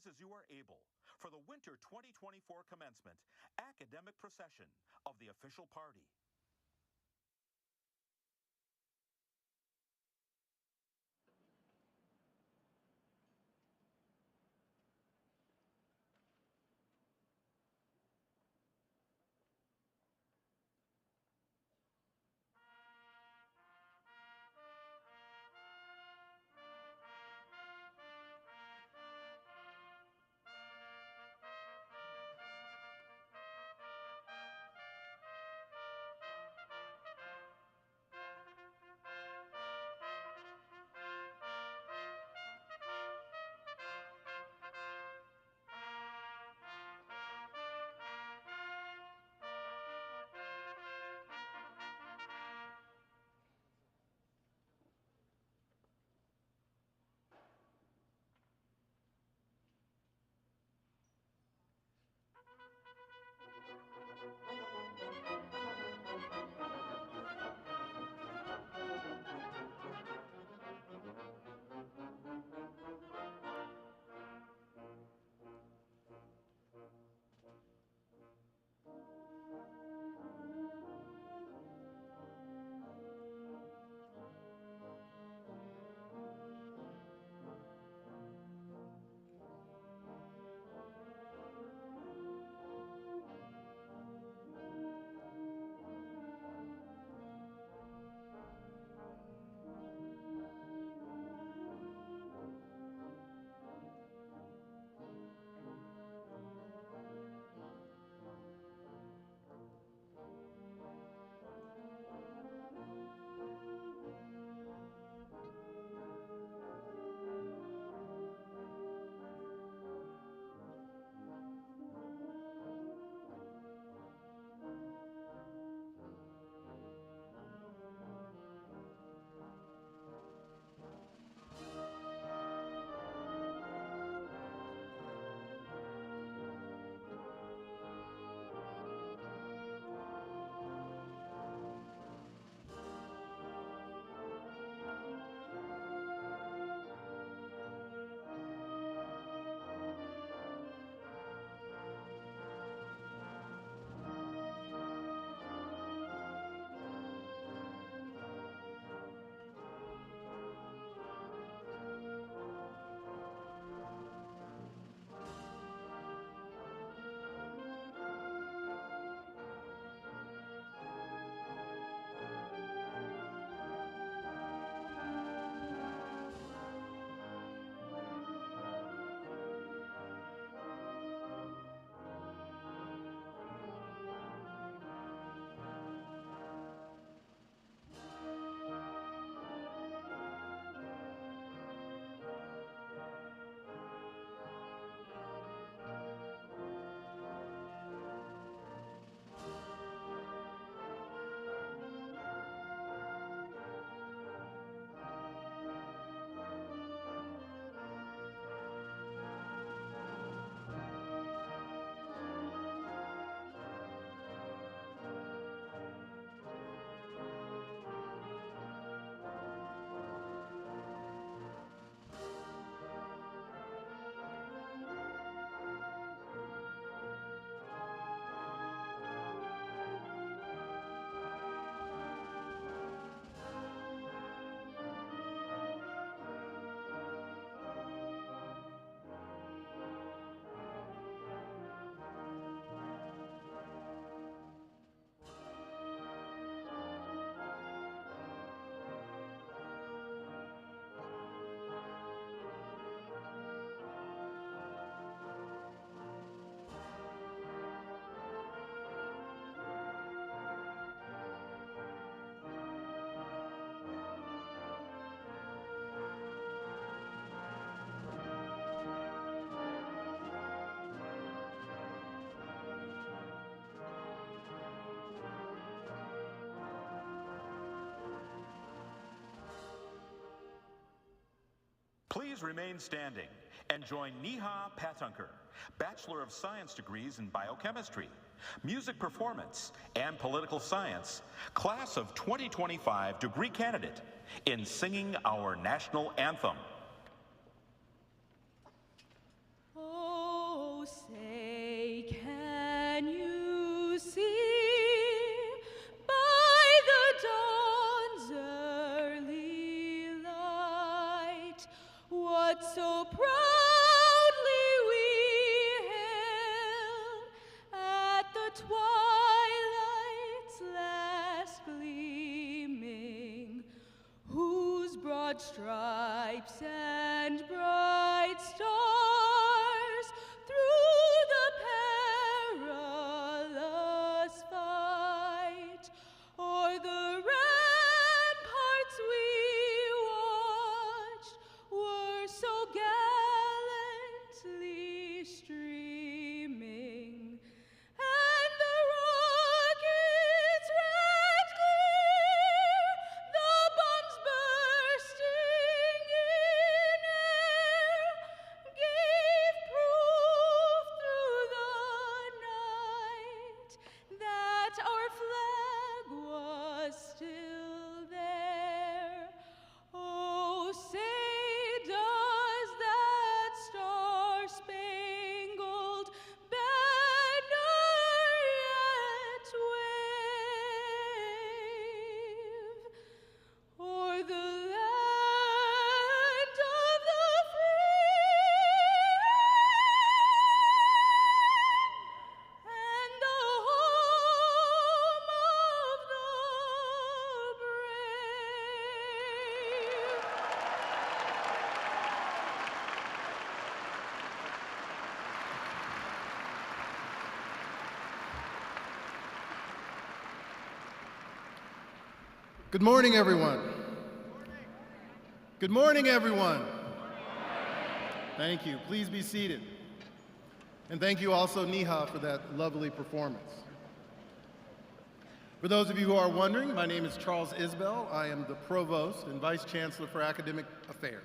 rise as you are able for the Winter 2024 commencement academic procession of the official party. Please remain standing and join Neha Patunker, Bachelor of Science degrees in Biochemistry, Music Performance, and Political Science, Class of 2025 degree candidate, in singing our national anthem. Oh. broad stripes and bright stars through the perilous fight, o'er the ramparts we watched were so gallantly streaming, and the rockets red clear, the bombs bursting in air, gave proof through the night that our flag was still there. Oh, say does that star-spangled banner yet wave o'er the land of the free and the home of the brave? Good morning, everyone. Good morning, everyone. Thank you. Please be seated. And thank you also, Neha, for that lovely performance. For those of you who are wondering, my name is Charles Isbell. I am the Provost and Vice Chancellor for Academic Affairs.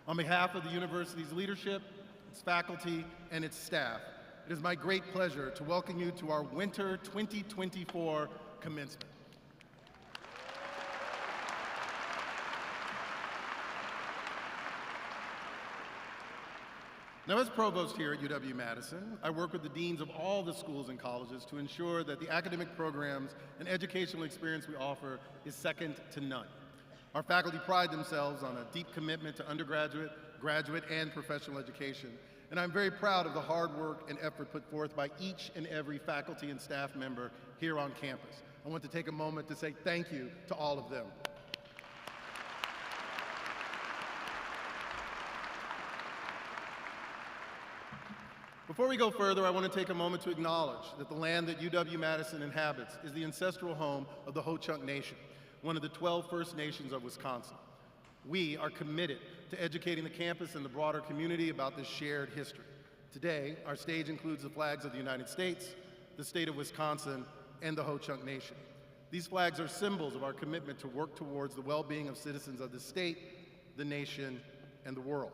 On behalf of the university's leadership, its faculty, and its staff, it is my great pleasure to welcome you to our Winter 2024 commencement. Now, as provost here at UW-Madison, I work with the deans of all the schools and colleges to ensure that the academic programs and educational experience we offer is second to none. Our faculty pride themselves on a deep commitment to undergraduate, graduate, and professional education, and I'm very proud of the hard work and effort put forth by each and every faculty and staff member here on campus. I want to take a moment to say thank you to all of them. Before we go further, I want to take a moment to acknowledge that the land that UW-Madison inhabits is the ancestral home of the Ho-Chunk Nation, one of the 12 First Nations of Wisconsin. We are committed to educating the campus and the broader community about this shared history. Today, our stage includes the flags of the United States, the state of Wisconsin, and the Ho-Chunk Nation. These flags are symbols of our commitment to work towards the well-being of citizens of the state, the nation, and the world.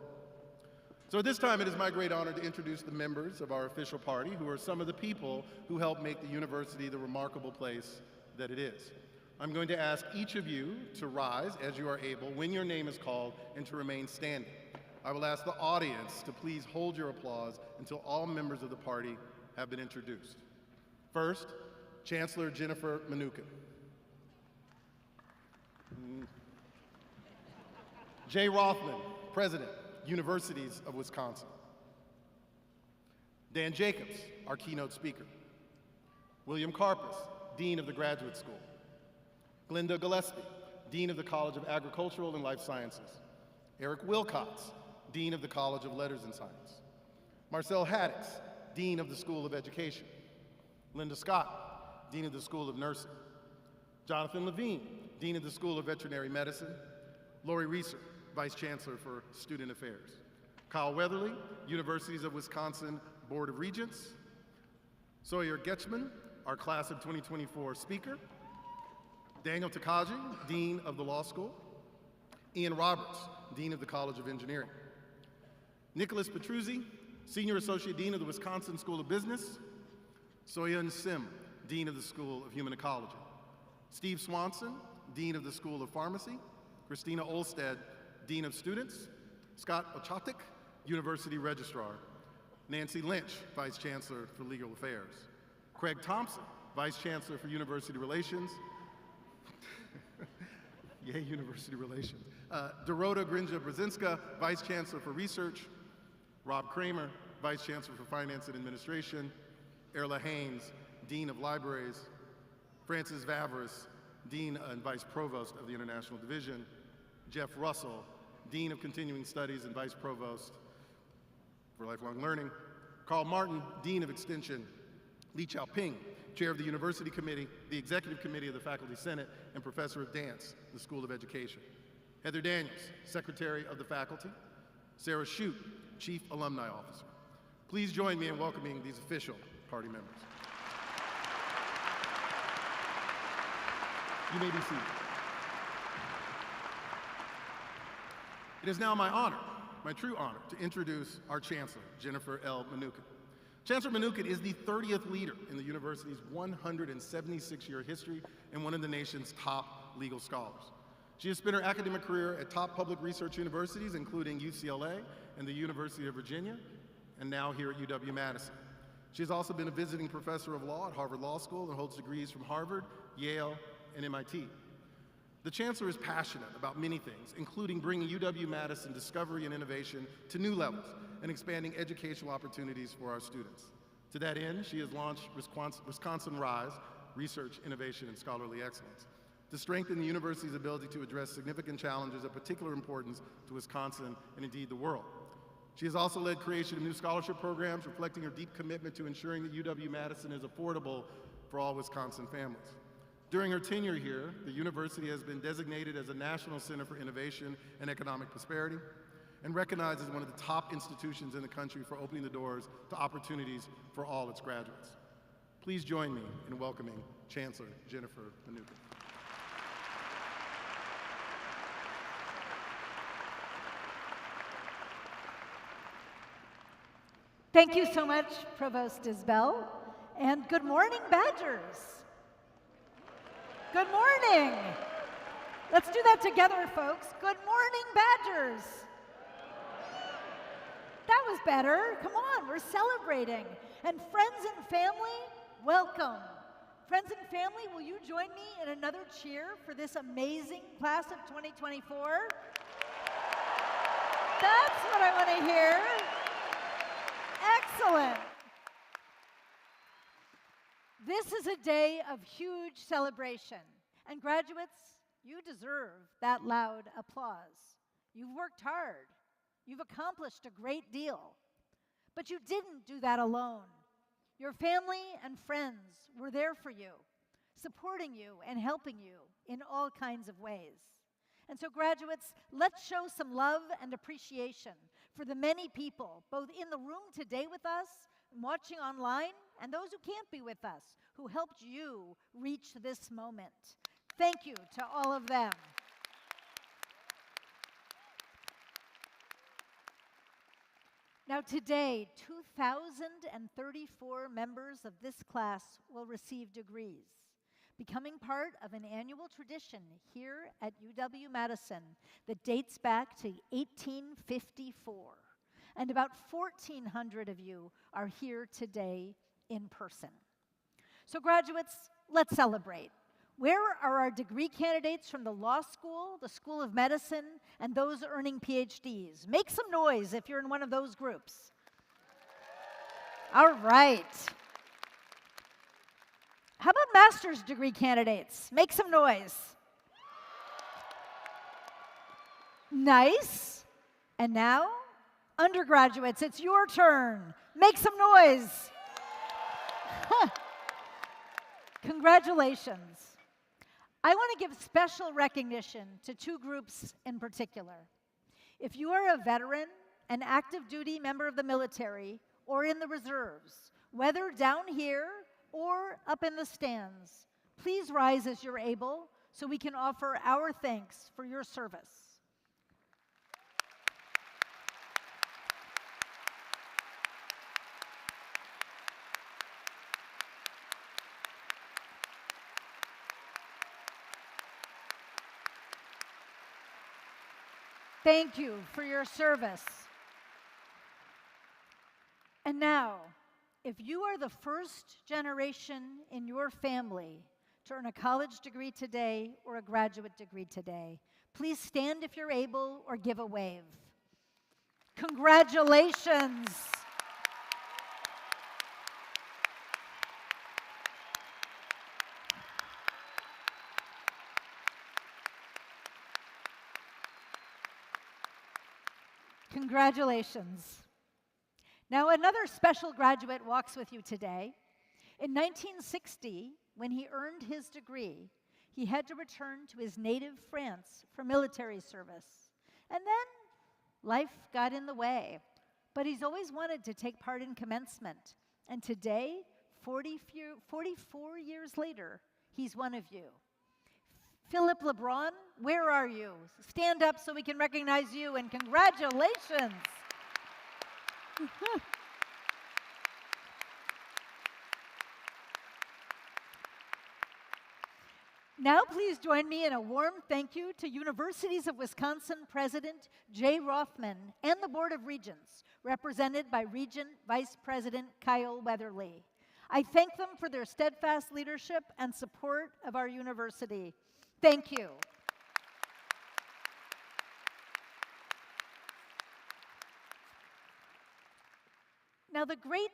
So at this time, it is my great honor to introduce the members of our official party, who are some of the people who help make the university the remarkable place that it is. I'm going to ask each of you to rise as you are able when your name is called and to remain standing. I will ask the audience to please hold your applause until all members of the party have been introduced. First, Chancellor Jennifer Mnookin. Jay Rothman, President, Universities of Wisconsin. Dan Jacobs, our keynote speaker. William Karpus, Dean of the Graduate School. Glenda Gillespie, Dean of the College of Agricultural and Life Sciences. Eric Wilcox, Dean of the College of Letters and Science. Marcel Haddix, Dean of the School of Education. Linda Scott, Dean of the School of Nursing. Jonathan Levine, Dean of the School of Veterinary Medicine. Lori Reeser, Vice Chancellor for Student Affairs. Kyle Weatherly, Universities of Wisconsin Board of Regents. Sawyer Getchman, our Class of 2024 Speaker. Daniel Takaji, Dean of the Law School. Ian Roberts, Dean of the College of Engineering. Nicholas Petruzzi, Senior Associate Dean of the Wisconsin School of Business. Soyun Sim, Dean of the School of Human Ecology. Steve Swanson, Dean of the School of Pharmacy. Christina Olstead, Dean of Students. Scott Ochatik, University Registrar. Nancy Lynch, Vice Chancellor for Legal Affairs. Craig Thompson, Vice Chancellor for University Relations. Yay, University Relations. Dorota Grinja-Brzezinska, Vice Chancellor for Research. Rob Kramer, Vice Chancellor for Finance and Administration. Erla Haynes, Dean of Libraries. Francis Vavris, Dean and Vice Provost of the International Division. Jeff Russell, Dean of Continuing Studies and Vice Provost for Lifelong Learning, Carl Martin, Dean of Extension, Li Chaoping, Chair of the University Committee, the Executive Committee of the Faculty Senate, and Professor of Dance, the School of Education. Heather Daniels, Secretary of the Faculty, Sarah Shute, Chief Alumni Officer. Please join me in welcoming these official party members. You may be seated. It is now my honor, my true honor, to introduce our Chancellor, Jennifer L. Mnookin. Chancellor Mnookin is the 30th leader in the university's 176-year history and one of the nation's top legal scholars. She has spent her academic career at top public research universities, including UCLA and the University of Virginia, and now here at UW-Madison. She has also been a visiting professor of law at Harvard Law School and holds degrees from Harvard, Yale, and MIT. The Chancellor is passionate about many things, including bringing UW-Madison discovery and innovation to new levels and expanding educational opportunities for our students. To that end, she has launched Wisconsin Rise, Research, Innovation, and Scholarly Excellence, to strengthen the university's ability to address significant challenges of particular importance to Wisconsin and indeed the world. She has also led creation of new scholarship programs, reflecting her deep commitment to ensuring that UW-Madison is affordable for all Wisconsin families. During her tenure here, the university has been designated as a National Center for Innovation and Economic Prosperity and recognized as one of the top institutions in the country for opening the doors to opportunities for all its graduates. Please join me in welcoming Chancellor Jennifer Mnookin. Thank you so much, Provost Isbell, and good morning, Badgers. Good morning. Let's do that together, folks. Good morning, Badgers. That was better. Come on, we're celebrating. And friends and family, welcome. Friends and family, will you join me in another cheer for this amazing class of 2024? That's what I want to hear. Excellent. This is a day of huge celebration. And graduates, you deserve that loud applause. You've worked hard. You've accomplished a great deal. But you didn't do that alone. Your family and friends were there for you, supporting you and helping you in all kinds of ways. And so graduates, let's show some love and appreciation for the many people, both in the room today with us, watching online, and those who can't be with us, who helped you reach this moment. Thank you to all of them. Now today, 2,034 members of this class will receive degrees, becoming part of an annual tradition here at UW-Madison that dates back to 1854. And about 1,400 of you are here today in person. So graduates, let's celebrate. Where are our degree candidates from the law school, the School of Medicine, and those earning PhDs? Make some noise if you're in one of those groups. All right. How about master's degree candidates? Make some noise. Nice. And now, undergraduates, it's your turn. Make some noise. Congratulations. I want to give special recognition to two groups in particular. If you are a veteran, an active duty member of the military, or in the reserves, whether down here or up in the stands, please rise as you're able so we can offer our thanks for your service. Thank you for your service. And now, if you are the first generation in your family to earn a college degree today or a graduate degree today, please stand if you're able or give a wave. Congratulations. Congratulations. Now, another special graduate walks with you today. In 1960, when he earned his degree, he had to return to his native France for military service. And then life got in the way. But he's always wanted to take part in commencement. And today, 44 years later, he's one of you. Philip LeBron, where are you? Stand up so we can recognize you, and congratulations. Now please join me in a warm thank you to Universities of Wisconsin President Jay Rothman and the Board of Regents, represented by Regent Vice President Kyle Weatherly. I thank them for their steadfast leadership and support of our university. Thank you. Now, the great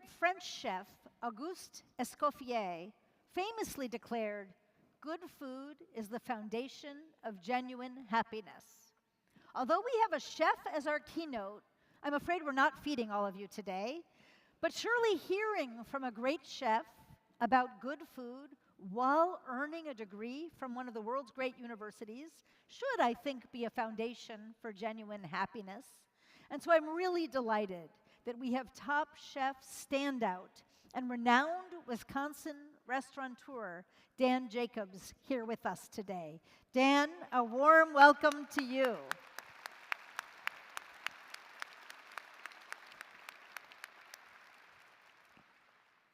French chef, Auguste Escoffier, famously declared, "Good food is the foundation of genuine happiness." Although we have a chef as our keynote, I'm afraid we're not feeding all of you today, but surely hearing from a great chef about good food while earning a degree from one of the world's great universities should, I think, be a foundation for genuine happiness. And so I'm really delighted that we have top chef standout and renowned Wisconsin restaurateur Dan Jacobs here with us today. Dan, a warm welcome to you.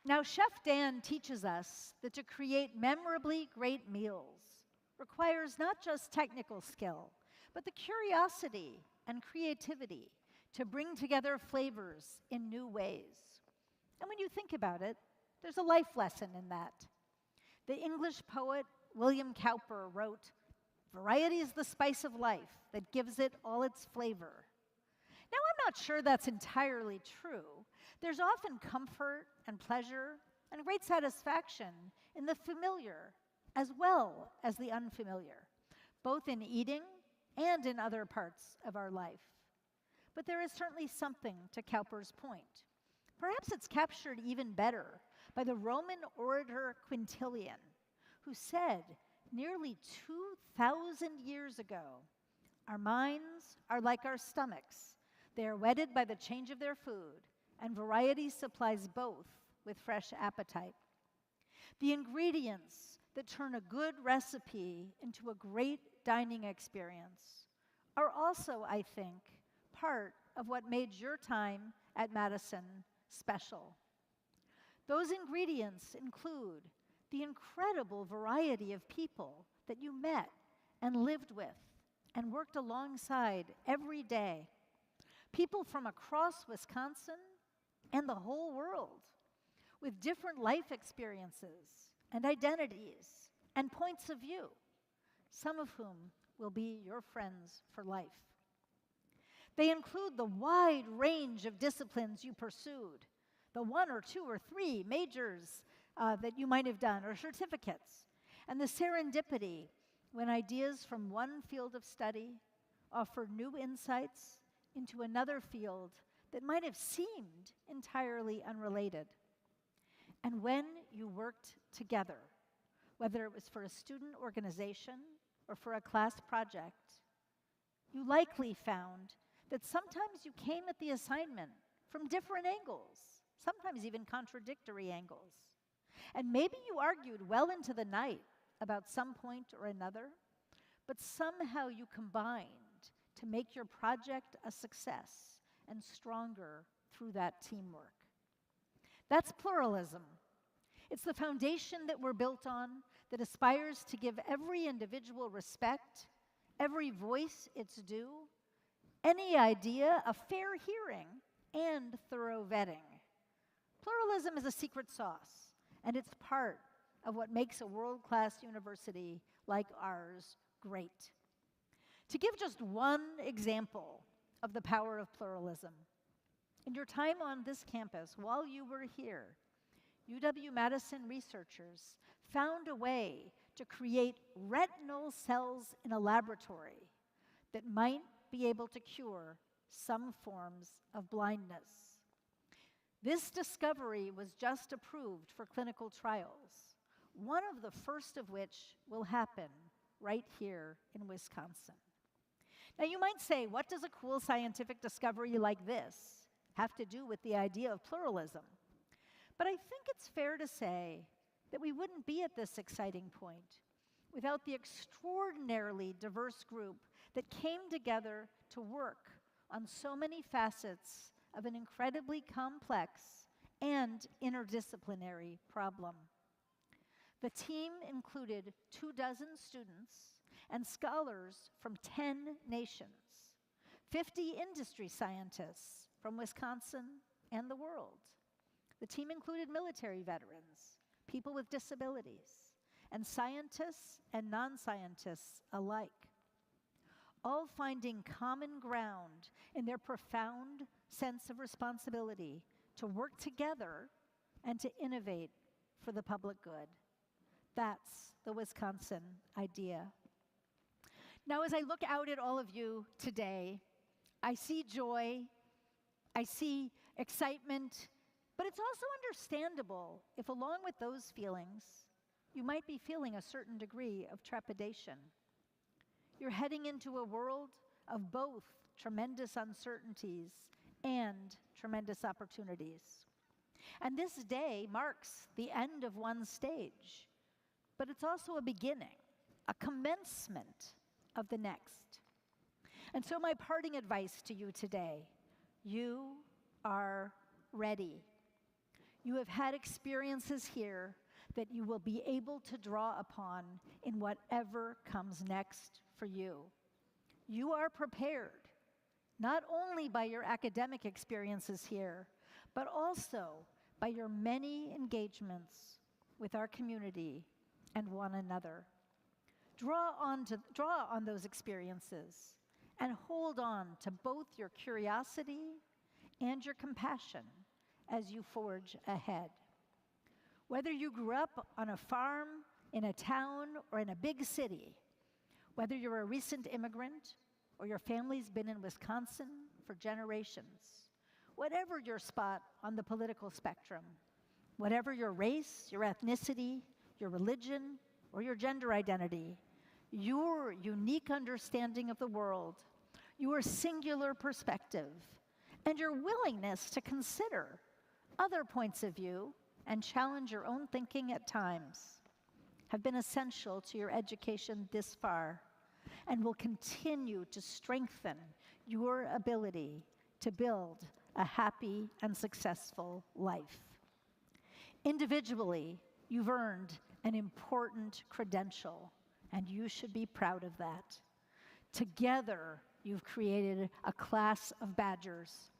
Now, Chef Dan teaches us that to create memorably great meals requires not just technical skill, but the curiosity and creativity to bring together flavors in new ways. And when you think about it, there's a life lesson in that. The English poet William Cowper wrote, "Variety is the spice of life that gives it all its flavor." Now, I'm not sure that's entirely true. There's often comfort and pleasure and great satisfaction in the familiar as well as the unfamiliar, both in eating and in other parts of our life. But there is certainly something to Cowper's point. Perhaps it's captured even better by the Roman orator Quintilian, who said nearly 2,000 years ago, "Our minds are like our stomachs. They are whetted by the change of their food, and variety supplies both with fresh appetite." The ingredients that turn a good recipe into a great dining experience are also, I think, part of what made your time at Madison special. Those ingredients include the incredible variety of people that you met and lived with and worked alongside every day. People from across Wisconsin and the whole world with different life experiences and identities and points of view, some of whom will be your friends for life. They include the wide range of disciplines you pursued, the 1 or 2 or 3 majors that you might have done, or certificates, and the serendipity when ideas from one field of study offer new insights into another field that might have seemed entirely unrelated. And when you worked together, whether it was for a student organization or for a class project, you likely found that sometimes you came at the assignment from different angles, sometimes even contradictory angles. And maybe you argued well into the night about some point or another, but somehow you combined to make your project a success and stronger through that teamwork. That's pluralism. It's the foundation that we're built on that aspires to give every individual respect, every voice its due, any idea a fair hearing, and thorough vetting. Pluralism is a secret sauce, and it's part of what makes a world-class university like ours great. To give just one example of the power of pluralism, in your time on this campus, while you were here, UW-Madison researchers found a way to create retinal cells in a laboratory that might be able to cure some forms of blindness. This discovery was just approved for clinical trials, one of the first of which will happen right here in Wisconsin. Now, you might say, what does a cool scientific discovery like this have to do with the idea of pluralism? But I think it's fair to say that we wouldn't be at this exciting point without the extraordinarily diverse group that came together to work on so many facets of an incredibly complex and interdisciplinary problem. The team included 24 students and scholars from 10 nations, 50 industry scientists from Wisconsin and the world. The team included military veterans, people with disabilities, and scientists and non-scientists alike, all finding common ground in their profound sense of responsibility to work together and to innovate for the public good. That's the Wisconsin idea. Now, as I look out at all of you today, I see joy, I see excitement, but it's also understandable if, along with those feelings, you might be feeling a certain degree of trepidation. You're heading into a world of both tremendous uncertainties and tremendous opportunities. And this day marks the end of one stage, but it's also a beginning, a commencement of the next. And so my parting advice to you today, you are ready. You have had experiences here that you will be able to draw upon in whatever comes next for you. You are prepared, not only by your academic experiences here, but also by your many engagements with our community and one another. Draw on those experiences and hold on to both your curiosity and your compassion as you forge ahead. Whether you grew up on a farm, in a town, or in a big city, whether you're a recent immigrant or your family's been in Wisconsin for generations, whatever your spot on the political spectrum, whatever your race, your ethnicity, your religion, or your gender identity, your unique understanding of the world, your singular perspective, and your willingness to consider other points of view and challenge your own thinking at times have been essential to your education this far and will continue to strengthen your ability to build a happy and successful life. Individually, you've earned an important credential, and you should be proud of that. Together, you've created a class of Badgers.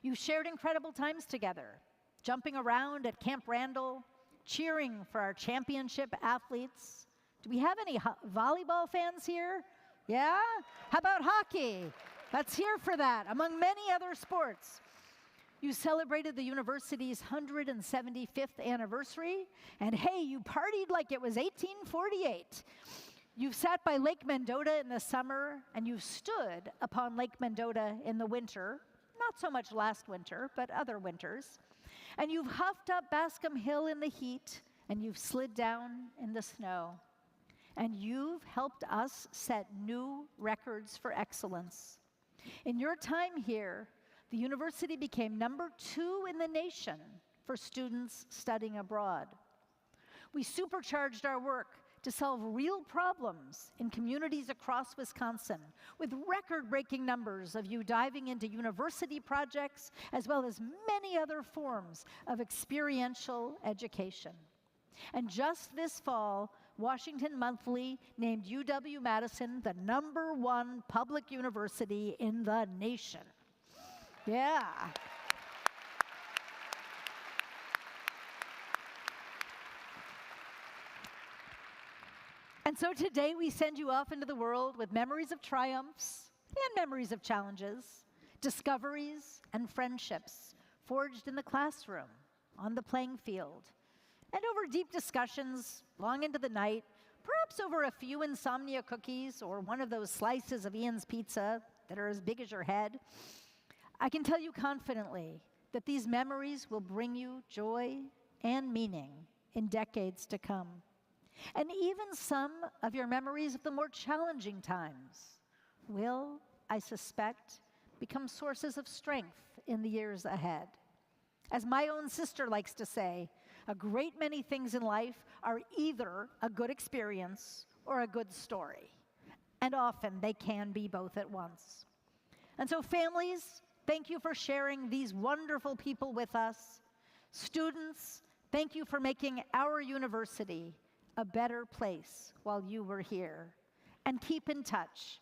You've shared incredible times together, jumping around at Camp Randall, cheering for our championship athletes. Do we have any volleyball fans here? Yeah? How about hockey? Let's hear for that, among many other sports. You celebrated the university's 175th anniversary, and hey, you partied like it was 1848. You've sat by Lake Mendota in the summer, and you've stood upon Lake Mendota in the winter, not so much last winter, but other winters. And you've huffed up Bascom Hill in the heat, and you've slid down in the snow. And you've helped us set new records for excellence. In your time here, the university became number 2 in the nation for students studying abroad. We supercharged our work to solve real problems in communities across Wisconsin, with record-breaking numbers of you diving into university projects, as well as many other forms of experiential education. And just this fall, Washington Monthly named UW-Madison the #1 public university in the nation. Yeah. And so today we send you off into the world with memories of triumphs and memories of challenges, discoveries and friendships forged in the classroom, on the playing field, and over deep discussions long into the night, perhaps over a few insomnia cookies or one of those slices of Ian's pizza that are as big as your head. I can tell you confidently that these memories will bring you joy and meaning in decades to come. And even some of your memories of the more challenging times will, I suspect, become sources of strength in the years ahead. As my own sister likes to say, a great many things in life are either a good experience or a good story. And often they can be both at once. And so families, thank you for sharing these wonderful people with us. Students, thank you for making our university a better place while you were here. And keep in touch.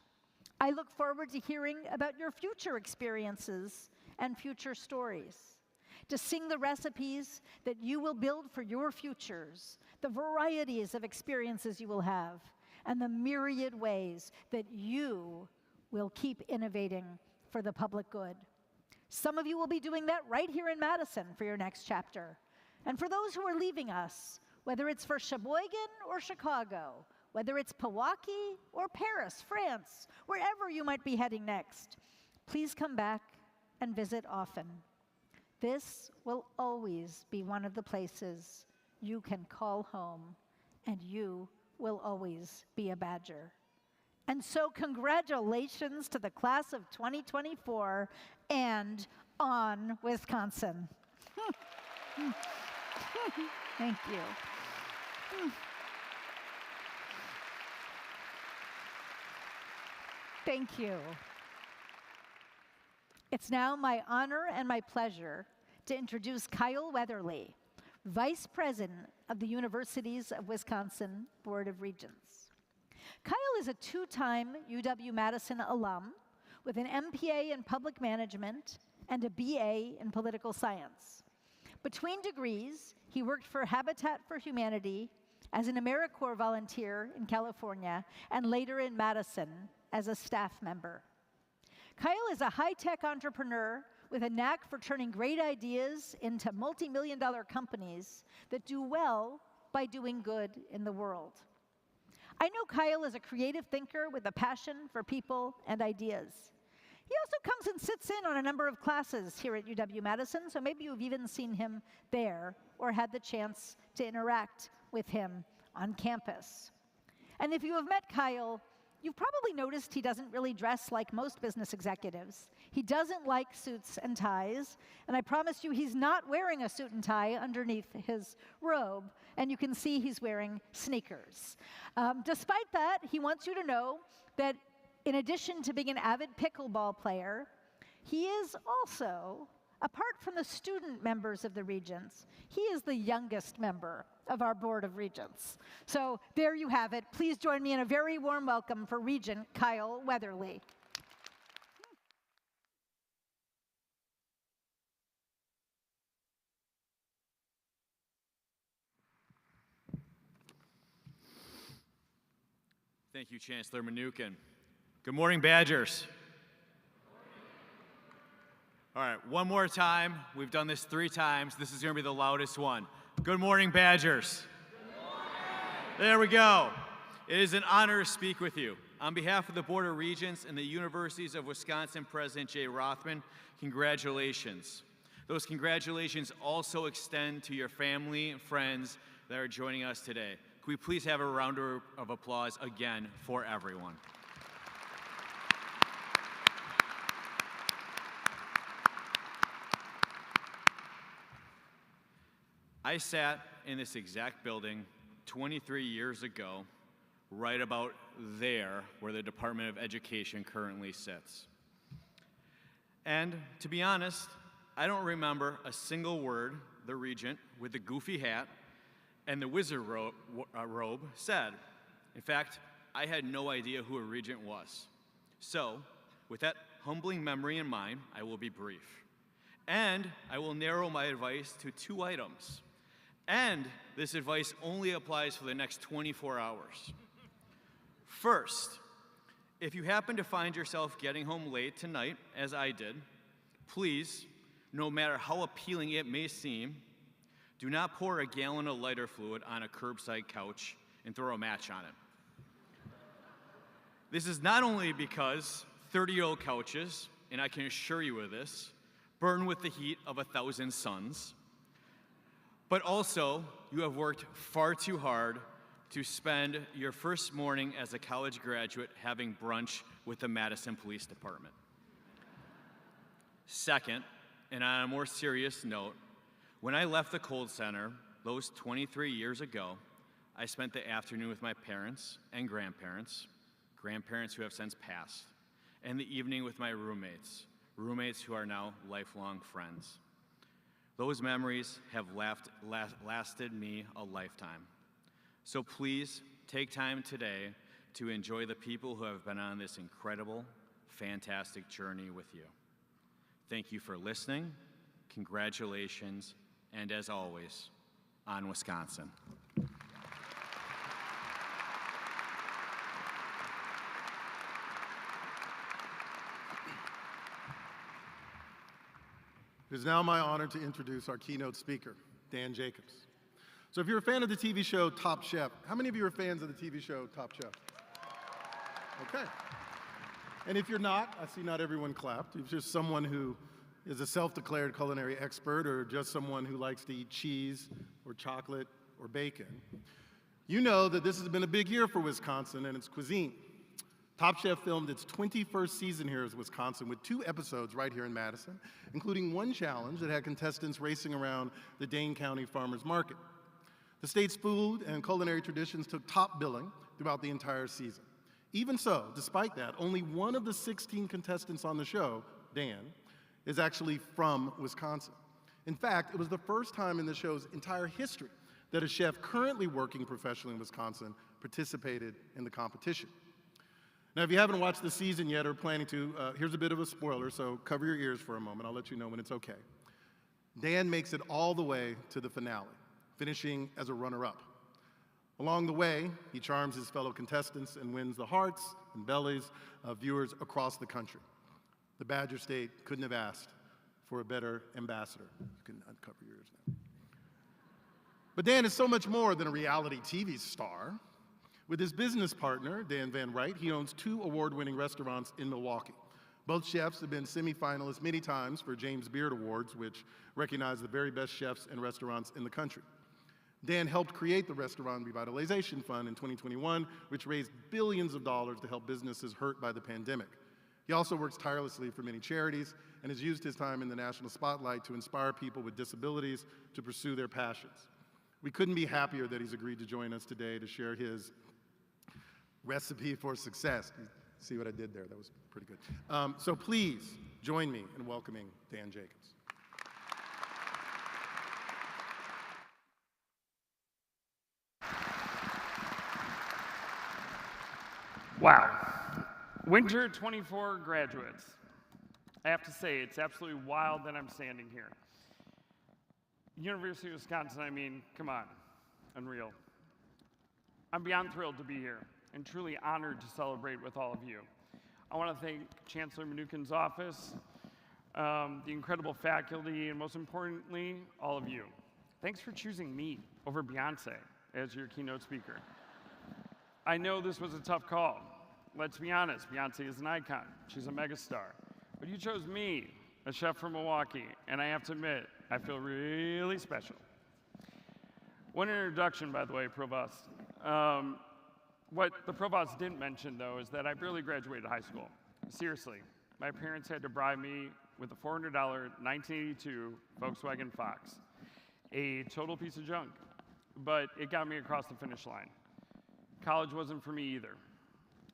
I look forward to hearing about your future experiences and future stories, to sing the recipes that you will build for your futures, the varieties of experiences you will have, and the myriad ways that you will keep innovating for the public good. Some of you will be doing that right here in Madison for your next chapter. And for those who are leaving us, whether it's for Sheboygan or Chicago, whether it's Pewaukee or Paris, France, wherever you might be heading next, please come back and visit often. This will always be one of the places you can call home, and you will always be a Badger. And so congratulations to the class of 2024, and on Wisconsin. Thank you. Thank you. It's now my honor and my pleasure to introduce Kyle Weatherly, Vice President of the Universities of Wisconsin Board of Regents. Kyle is a two-time UW-Madison alum with an MPA in Public Management and a BA in Political Science. Between degrees, he worked for Habitat for Humanity as an AmeriCorps volunteer in California and later in Madison as a staff member. Kyle is a high-tech entrepreneur with a knack for turning great ideas into multi-million-dollar companies that do well by doing good in the world. I know Kyle is a creative thinker with a passion for people and ideas. He also comes and sits in on a number of classes here at UW-Madison, so maybe you've even seen him there or had the chance to interact with him on campus. And if you have met Kyle, you've probably noticed he doesn't really dress like most business executives. He doesn't like suits and ties, and I promise you he's not wearing a suit and tie underneath his robe, and you can see he's wearing sneakers. Despite that, he wants you to know that in addition to being an avid pickleball player, he is also, apart from the student members of the Regents, he is the youngest member of our Board of Regents. So there you have it. Please join me in a very warm welcome for Regent Kyle Weatherly. Thank you, Chancellor Mnookin. Good morning, Badgers. All right, one more time. We've done this 3 times. This is going to be the loudest one. Good morning, Badgers. Good morning. There we go. It is an honor to speak with you. On behalf of the Board of Regents and the Universities of Wisconsin President Jay Rothman, congratulations. Those congratulations also extend to your family and friends that are joining us today. Can we please have a round of applause again for everyone? I sat in this exact building 23 years ago, right about there where the Department of Education currently sits. And to be honest, I don't remember a single word the regent with the goofy hat and the wizard robe said. In fact, I had no idea who a regent was. So, with that humbling memory in mind, I will be brief. And I will narrow my advice to 2 items. And this advice only applies for the next 24 hours. First, if you happen to find yourself getting home late tonight, as I did, please, no matter how appealing it may seem, do not pour a gallon of lighter fluid on a curbside couch and throw a match on it. This is not only because 30-year-old couches, and I can assure you of this, burn with the heat of 1,000 suns. But also, you have worked far too hard to spend your first morning as a college graduate having brunch with the Madison Police Department. Second, and on a more serious note, when I left the Cold Center those 23 years ago, I spent the afternoon with my parents and grandparents who have since passed, and the evening with my roommates who are now lifelong friends. Those memories have lasted me a lifetime. So please take time today to enjoy the people who have been on this incredible, fantastic journey with you. Thank you for listening, congratulations, and as always, on Wisconsin. It is now my honor to introduce our keynote speaker, Dan Jacobs. So if you're a fan of the TV show Top Chef, how many of you are fans of the TV show Top Chef? Okay. And if you're not, I see not everyone clapped. If you're just someone who is a self-declared culinary expert or just someone who likes to eat cheese or chocolate or bacon, you know that this has been a big year for Wisconsin and its cuisine. Top Chef filmed its 21st season here in Wisconsin with 2 episodes right here in Madison, including one challenge that had contestants racing around the Dane County Farmers Market. The state's food and culinary traditions took top billing throughout the entire season. Even so, despite that, only one of the 16 contestants on the show, Dan, is actually from Wisconsin. In fact, it was the first time in the show's entire history that a chef currently working professionally in Wisconsin participated in the competition. Now, if you haven't watched the season yet or planning to, here's a bit of a spoiler, so cover your ears for a moment. I'll let you know when it's okay. Dan makes it all the way to the finale, finishing as a runner-up. Along the way, he charms his fellow contestants and wins the hearts and bellies of viewers across the country. The Badger State couldn't have asked for a better ambassador. You can uncover your ears now. But Dan is so much more than a reality TV star. With his business partner, Dan Van Wright, he owns 2 award-winning restaurants in Milwaukee. Both chefs have been semifinalists many times for James Beard Awards, which recognize the very best chefs and restaurants in the country. Dan helped create the Restaurant Revitalization Fund in 2021, which raised billions of dollars to help businesses hurt by the pandemic. He also works tirelessly for many charities and has used his time in the national spotlight to inspire people with disabilities to pursue their passions. We couldn't be happier that he's agreed to join us today to share his recipe for success. You see what I did there? That was pretty good. So please join me in welcoming Dan Jacobs. Wow. Winter 24 graduates. I have to say, it's absolutely wild that I'm standing here. University of Wisconsin, I mean, come on, unreal. I'm beyond thrilled to be here and truly honored to celebrate with all of you. I want to thank Chancellor Mnuchin's office, the incredible faculty, and most importantly, all of you. Thanks for choosing me over Beyonce as your keynote speaker. I know this was a tough call. Let's be honest, Beyonce is an icon. She's a megastar. But you chose me, a chef from Milwaukee, and I have to admit, I feel really special. One introduction, by the way, Provost. What the Provost didn't mention, though, is that I barely graduated high school. Seriously, my parents had to bribe me with a $400 1982 Volkswagen Fox, a total piece of junk, but it got me across the finish line. College wasn't for me either.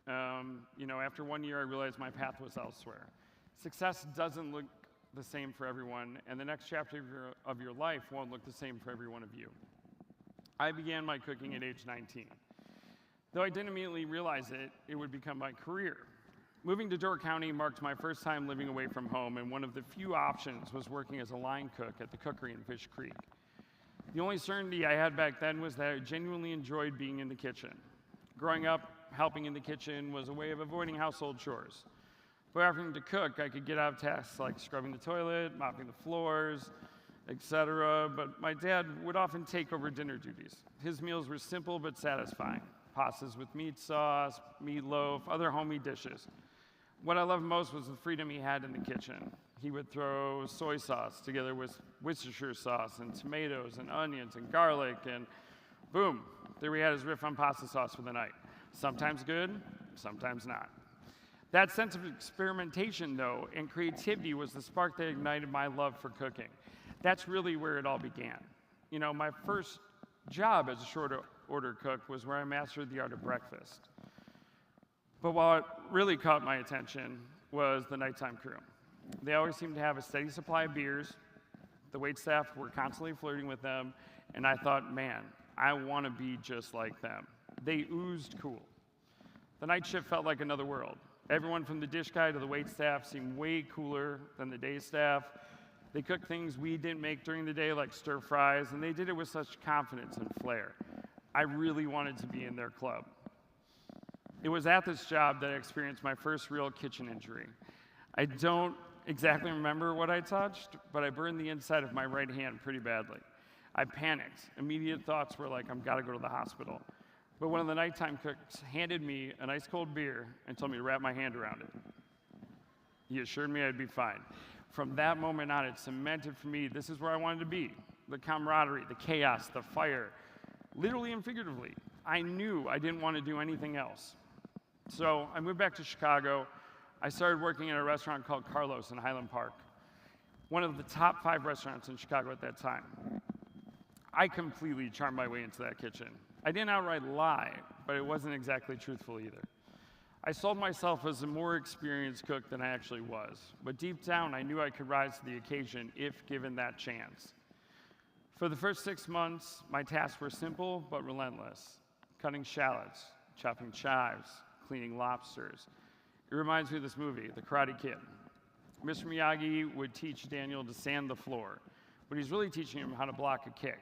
After 1 year, I realized my path was elsewhere. Success doesn't look the same for everyone, and the next chapter of your life won't look the same for every one of you. I began my cooking at age 19. Though I didn't immediately realize it would become my career. Moving to Door County marked my first time living away from home, and one of the few options was working as a line cook at the cookery in Fish Creek. The only certainty I had back then was that I genuinely enjoyed being in the kitchen. Growing up, helping in the kitchen was a way of avoiding household chores. By having to cook, I could get out of tasks like scrubbing the toilet, mopping the floors, etc., but my dad would often take over dinner duties. His meals were simple but satisfying. Pastas with meat sauce, meatloaf, other homey dishes. What I loved most was the freedom he had in the kitchen. He would throw soy sauce together with Worcestershire sauce and tomatoes and onions and garlic, and boom, there we had his riff on pasta sauce for the night. Sometimes good, sometimes not. That sense of experimentation, though, and creativity was the spark that ignited my love for cooking. That's really where it all began. You know, my first job as a short order cook was where I mastered the art of breakfast. But what really caught my attention was the nighttime crew. They always seemed to have a steady supply of beers. The waitstaff were constantly flirting with them, and I thought, man, I want to be just like them. They oozed cool. The night shift felt like another world. Everyone from the dish guy to the waitstaff seemed way cooler than the day staff. They cooked things we didn't make during the day, like stir fries, and they did it with such confidence and flair. I really wanted to be in their club. It was at this job that I experienced my first real kitchen injury. I don't exactly remember what I touched, but I burned the inside of my right hand pretty badly. I panicked. Immediate thoughts were like, I've got to go to the hospital. But one of the nighttime cooks handed me an ice cold beer and told me to wrap my hand around it. He assured me I'd be fine. From that moment on, it cemented for me this is where I wanted to be. The camaraderie, the chaos, the fire, literally and figuratively. I knew I didn't want to do anything else. So I moved back to Chicago. I started working in a restaurant called Carlos in Highland Park, one of the top 5 restaurants in Chicago at that time. I completely charmed my way into that kitchen. I didn't outright lie, but it wasn't exactly truthful either. I sold myself as a more experienced cook than I actually was, but deep down I knew I could rise to the occasion if given that chance. For the first 6 months, my tasks were simple but relentless: cutting shallots, chopping chives, cleaning lobsters. It reminds me of this movie, The Karate Kid. Mr. Miyagi would teach Daniel to sand the floor, but he's really teaching him how to block a kick.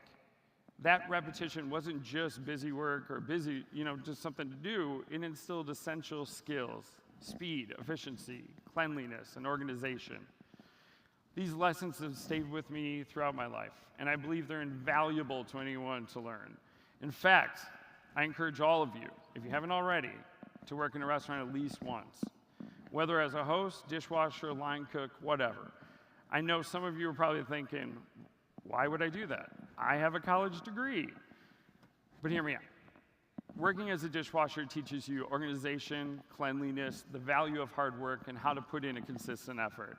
That repetition wasn't just busy work or busy, just something to do. It instilled essential skills: speed, efficiency, cleanliness, and organization. These lessons have stayed with me throughout my life, and I believe they're invaluable to anyone to learn. In fact, I encourage all of you, if you haven't already, to work in a restaurant at least once, whether as a host, dishwasher, line cook, whatever. I know some of you are probably thinking, why would I do that? I have a college degree. But hear me out. Working as a dishwasher teaches you organization, cleanliness, the value of hard work, and how to put in a consistent effort.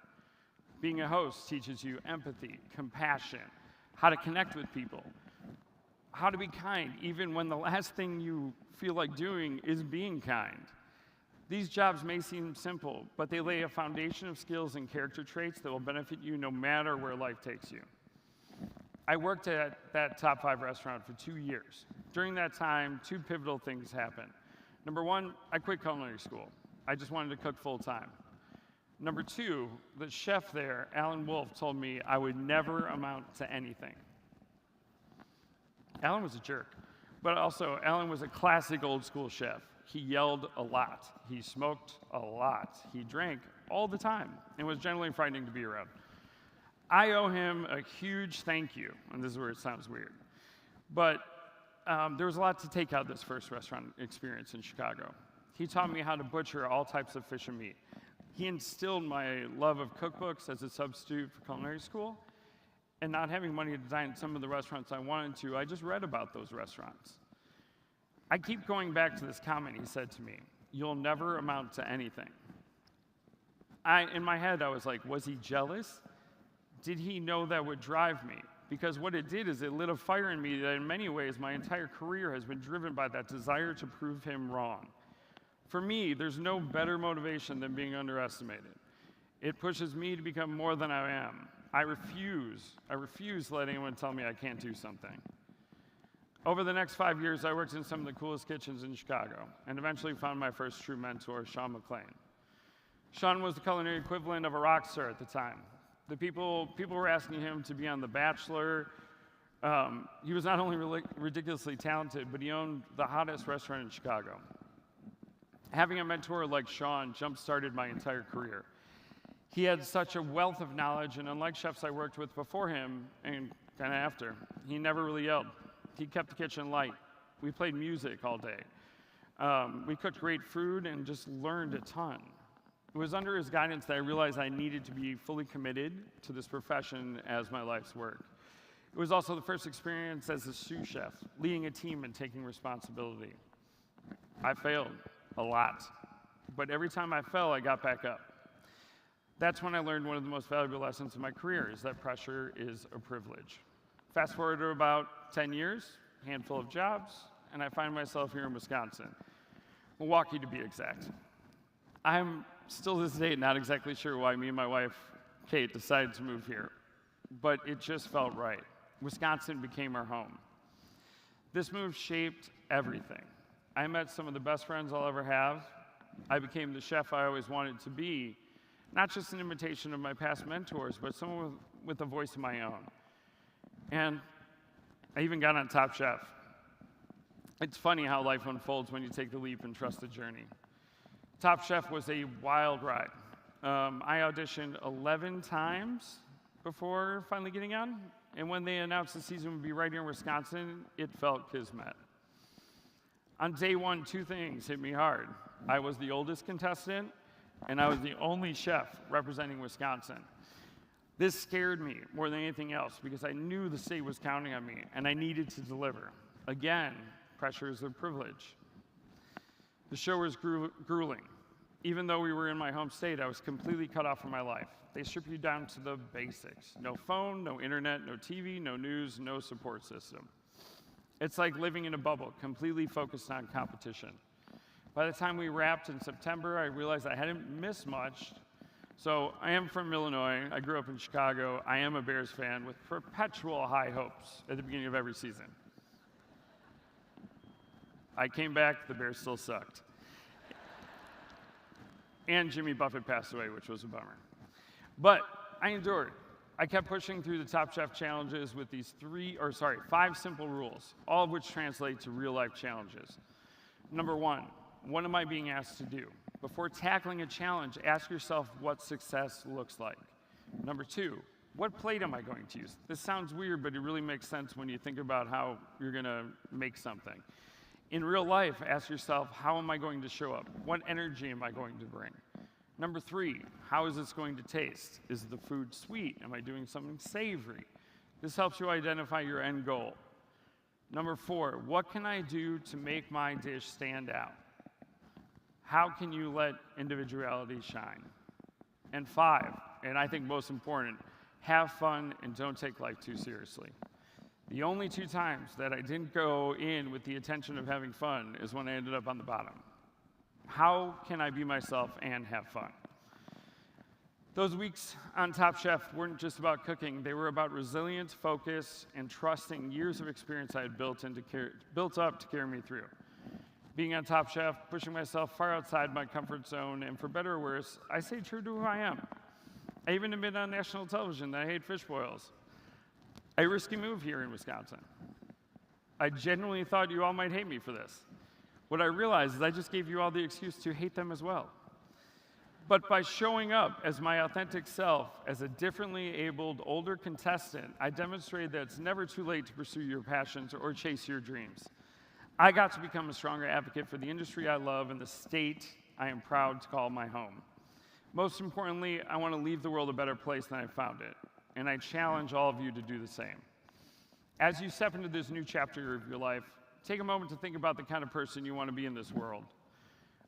Being a host teaches you empathy, compassion, how to connect with people, how to be kind, even when the last thing you feel like doing is being kind. These jobs may seem simple, but they lay a foundation of skills and character traits that will benefit you no matter where life takes you. I worked at that top 5 restaurant for 2 years. During that time, 2 pivotal things happened. Number 1, I quit culinary school. I just wanted to cook full time. Number 2, the chef there, Alan Wolf, told me I would never amount to anything. Alan was a jerk, but also Alan was a classic old school chef. He yelled a lot. He smoked a lot. He drank all the time and was generally frightening to be around. I owe him a huge thank you, and this is where it sounds weird. But there was a lot to take out of this first restaurant experience in Chicago. He taught me how to butcher all types of fish and meat. He instilled my love of cookbooks as a substitute for culinary school, and not having money to dine at some of the restaurants I wanted to, I just read about those restaurants. I keep going back to this comment he said to me: "You'll never amount to anything." In my head, I was like, was he jealous? Did he know that would drive me? Because what it did is it lit a fire in me that in many ways my entire career has been driven by that desire to prove him wrong. For me, there's no better motivation than being underestimated. It pushes me to become more than I am. I refuse to let anyone tell me I can't do something. Over the next 5 years, I worked in some of the coolest kitchens in Chicago and eventually found my first true mentor, Sean McLean. Sean was the culinary equivalent of a rock star at the time. The people were asking him to be on The Bachelor. He was not only ridiculously talented, but he owned the hottest restaurant in Chicago. Having a mentor like Sean jump-started my entire career. He had such a wealth of knowledge, and unlike chefs I worked with before him, and kind of after, he never really yelled. He kept the kitchen light. We played music all day. We cooked great food and just learned a ton. It was under his guidance that I realized I needed to be fully committed to this profession as my life's work. It was also the first experience as a sous chef, leading a team and taking responsibility. I failed a lot, but every time I fell, I got back up. That's when I learned one of the most valuable lessons in my career, is that pressure is a privilege. Fast forward to about 10 years, handful of jobs, and I find myself here in Wisconsin, Milwaukee to be exact. I'm still to this day not exactly sure why me and my wife, Kate, decided to move here, but it just felt right. Wisconsin became our home. This move shaped everything. I met some of the best friends I'll ever have. I became the chef I always wanted to be, not just an imitation of my past mentors, but someone with a voice of my own. And I even got on Top Chef. It's funny how life unfolds when you take the leap and trust the journey. Top Chef was a wild ride. I auditioned 11 times before finally getting on, and when they announced the season would be right here in Wisconsin, it felt kismet. On day one, two things hit me hard. I was the oldest contestant, and I was the only chef representing Wisconsin. This scared me more than anything else because I knew the state was counting on me, and I needed to deliver. Again, pressure is a privilege. The show was grueling. Even though we were in my home state, I was completely cut off from my life. They strip you down to the basics. No phone, no internet, no TV, no news, no support system. It's like living in a bubble, completely focused on competition. By the time we wrapped in September, I realized I hadn't missed much. So I am from Illinois. I grew up in Chicago. I am a Bears fan with perpetual high hopes at the beginning of every season. I came back, the Bears still sucked. And Jimmy Buffett passed away, which was a bummer. But I endured. I kept pushing through the Top Chef challenges with these 5 simple rules, all of which translate to real-life challenges. Number one, what am I being asked to do? Before tackling a challenge, ask yourself what success looks like. Number two, what plate am I going to use? This sounds weird, but it really makes sense when you think about how you're gonna make something. In real life, ask yourself, how am I going to show up? What energy am I going to bring? Number three, how is this going to taste? Is the food sweet? Am I doing something savory? This helps you identify your end goal. Number four, what can I do to make my dish stand out? How can you let individuality shine? And five, and I think most important, have fun and don't take life too seriously. The only 2 times that I didn't go in with the intention of having fun is when I ended up on the bottom. How can I be myself and have fun? Those weeks on Top Chef weren't just about cooking, they were about resilience, focus, and trusting years of experience I had built up to carry me through. Being on Top Chef, pushing myself far outside my comfort zone, and for better or worse, I stayed true to who I am. I even admit on national television that I hate fish boils. A risky move here in Wisconsin. I genuinely thought you all might hate me for this. What I realized is I just gave you all the excuse to hate them as well. But by showing up as my authentic self, as a differently abled older contestant, I demonstrated that it's never too late to pursue your passions or chase your dreams. I got to become a stronger advocate for the industry I love and the state I am proud to call my home. Most importantly, I want to leave the world a better place than I found it. And I challenge all of you to do the same. As you step into this new chapter of your life, take a moment to think about the kind of person you want to be in this world.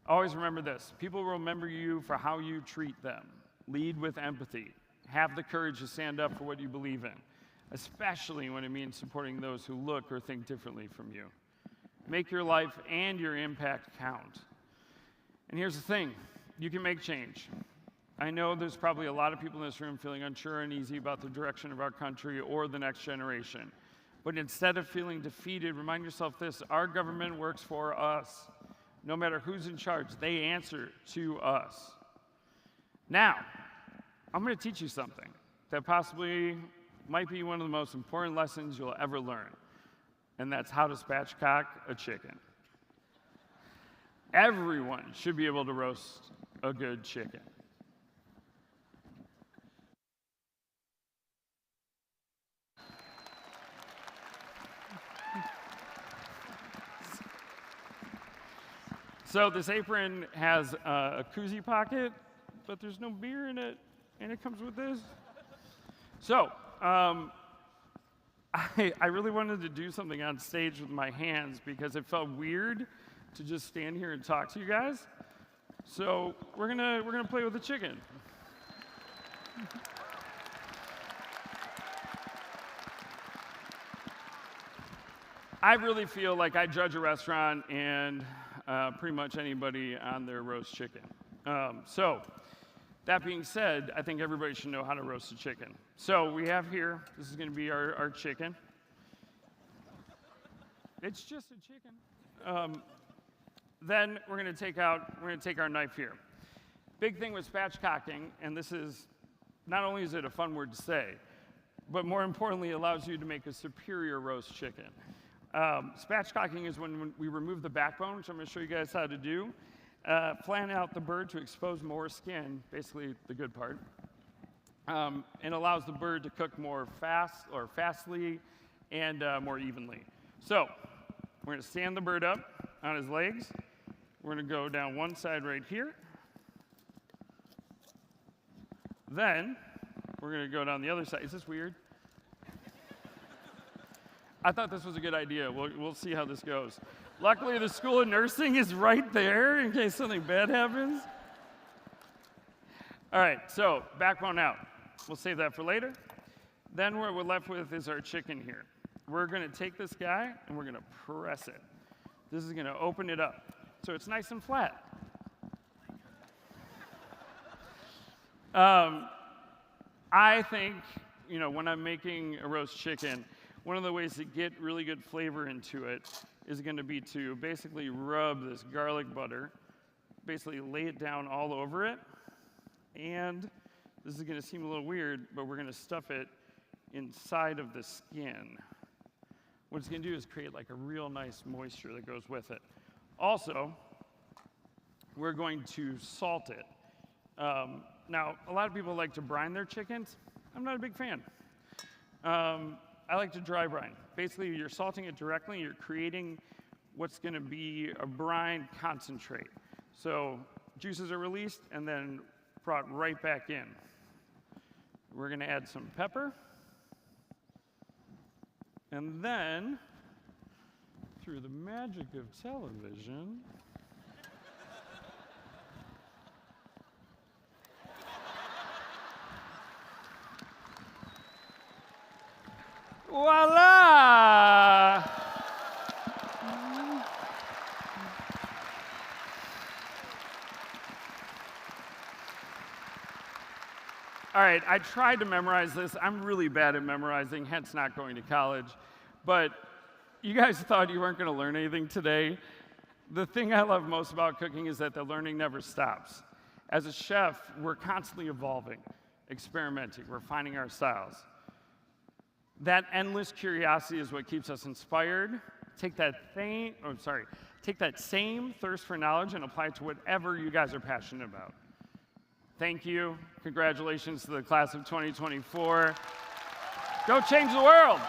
Always remember this: people will remember you for how you treat them. Lead with empathy. Have the courage to stand up for what you believe in, especially when it means supporting those who look or think differently from you. Make your life and your impact count. And here's the thing: you can make change. I know there's probably a lot of people in this room feeling unsure and uneasy about the direction of our country or the next generation. But instead of feeling defeated, remind yourself this: our government works for us. No matter who's in charge, they answer to us. Now, I'm going to teach you something that possibly might be one of the most important lessons you'll ever learn, and that's how to spatchcock a chicken. Everyone should be able to roast a good chicken. So this apron has a koozie pocket but there's no beer in it, and it comes with this. So, I really wanted to do something on stage with my hands because it felt weird to just stand here and talk to you guys. So we're gonna play with the chicken. I really feel like I judge a restaurant and pretty much anybody on their roast chicken. So that being said, I think everybody should know how to roast a chicken. So we have here, this is gonna be our chicken. It's just a chicken. Then we're gonna take our knife here. Big thing with spatchcocking, and this is, not only is it a fun word to say, but more importantly, it allows you to make a superior roast chicken. Spatchcocking is when we remove the backbone, which I'm gonna show you guys how to do. Flatten out the bird to expose more skin, basically the good part, and allows the bird to cook more fastly and more evenly. So we're gonna stand the bird up on his legs. We're gonna go down one side right here. Then we're gonna go down the other side. Is this weird? I thought this was a good idea. We'll see how this goes. Luckily, the School of Nursing is right there in case something bad happens. All right, so backbone out. We'll save that for later. Then what we're left with is our chicken here. We're gonna take this guy and we're gonna press it. This is gonna open it up. So it's nice and flat. I think, when I'm making a roast chicken, one of the ways to get really good flavor into it is going to be to basically rub this garlic butter, basically lay it down all over it, and this is going to seem a little weird, but we're going to stuff it inside of the skin. What it's going to do is create like a real nice moisture that goes with it. Also, we're going to salt it. Now, a lot of people like to brine their chickens. I'm not a big fan. I like to dry brine. Basically, you're salting it directly. You're creating what's going to be a brine concentrate. So juices are released and then brought right back in. We're going to add some pepper. And then, through the magic of television, voila! All right, I tried to memorize this. I'm really bad at memorizing, hence not going to college. But you guys thought you weren't going to learn anything today. The thing I love most about cooking is that the learning never stops. As a chef, we're constantly evolving, experimenting, refining our styles. That endless curiosity is what keeps us inspired. Take that same thirst for knowledge and apply it to whatever you guys are passionate about. Thank you. Congratulations to the class of 2024. Go change the world.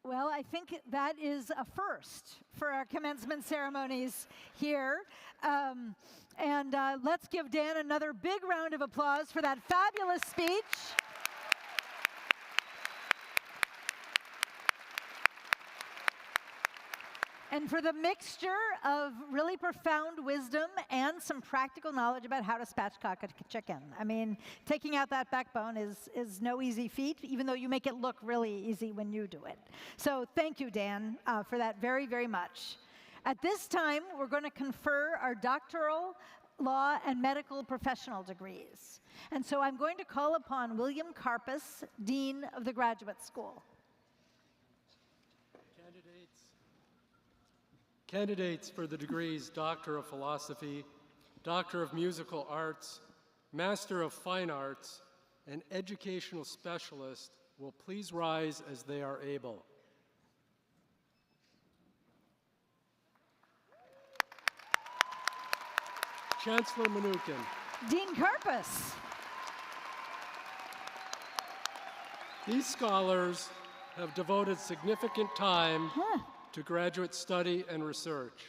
Well, I think that is a first for our commencement ceremonies here. Let's give Dan another big round of applause for that fabulous speech. And for the mixture of really profound wisdom and some practical knowledge about how to spatchcock a chicken. I mean, taking out that backbone is no easy feat, even though you make it look really easy when you do it. So thank you, Dan, for that very, very much. At this time, we're going to confer our doctoral, law, and medical professional degrees. And so I'm going to call upon William Karpus, Dean of the Graduate School. Candidates for the degrees Doctor of Philosophy, Doctor of Musical Arts, Master of Fine Arts, and Educational Specialist will please rise as they are able. Chancellor Mnuchin. Dean Karpus. These scholars have devoted significant time to graduate study and research.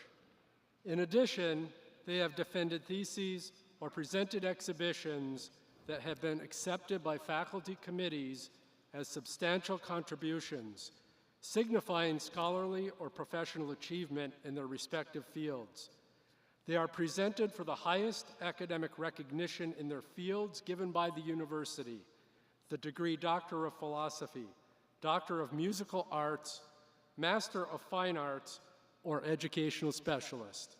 In addition, they have defended theses or presented exhibitions that have been accepted by faculty committees as substantial contributions, signifying scholarly or professional achievement in their respective fields. They are presented for the highest academic recognition in their fields given by the university, the degree Doctor of Philosophy, Doctor of Musical Arts, Master of Fine Arts, or Educational Specialist.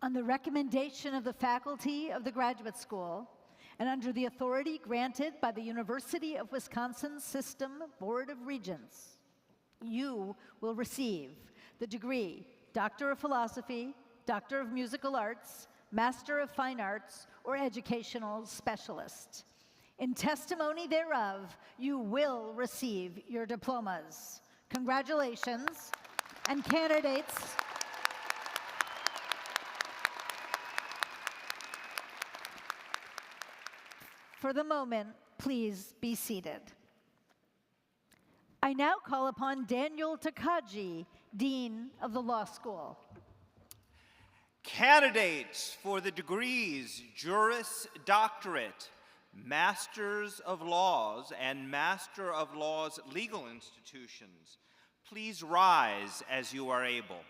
On the recommendation of the faculty of the Graduate School, and under the authority granted by the University of Wisconsin System Board of Regents, you will receive the degree Doctor of Philosophy, Doctor of Musical Arts, Master of Fine Arts, or Educational Specialist. In testimony thereof, you will receive your diplomas. Congratulations, and candidates, for the moment, please be seated. I now call upon Daniel Takagi, Dean of the Law School. Candidates for the degrees Juris Doctorate, Masters of Laws, and Master of Laws legal institutions, please rise as you are able.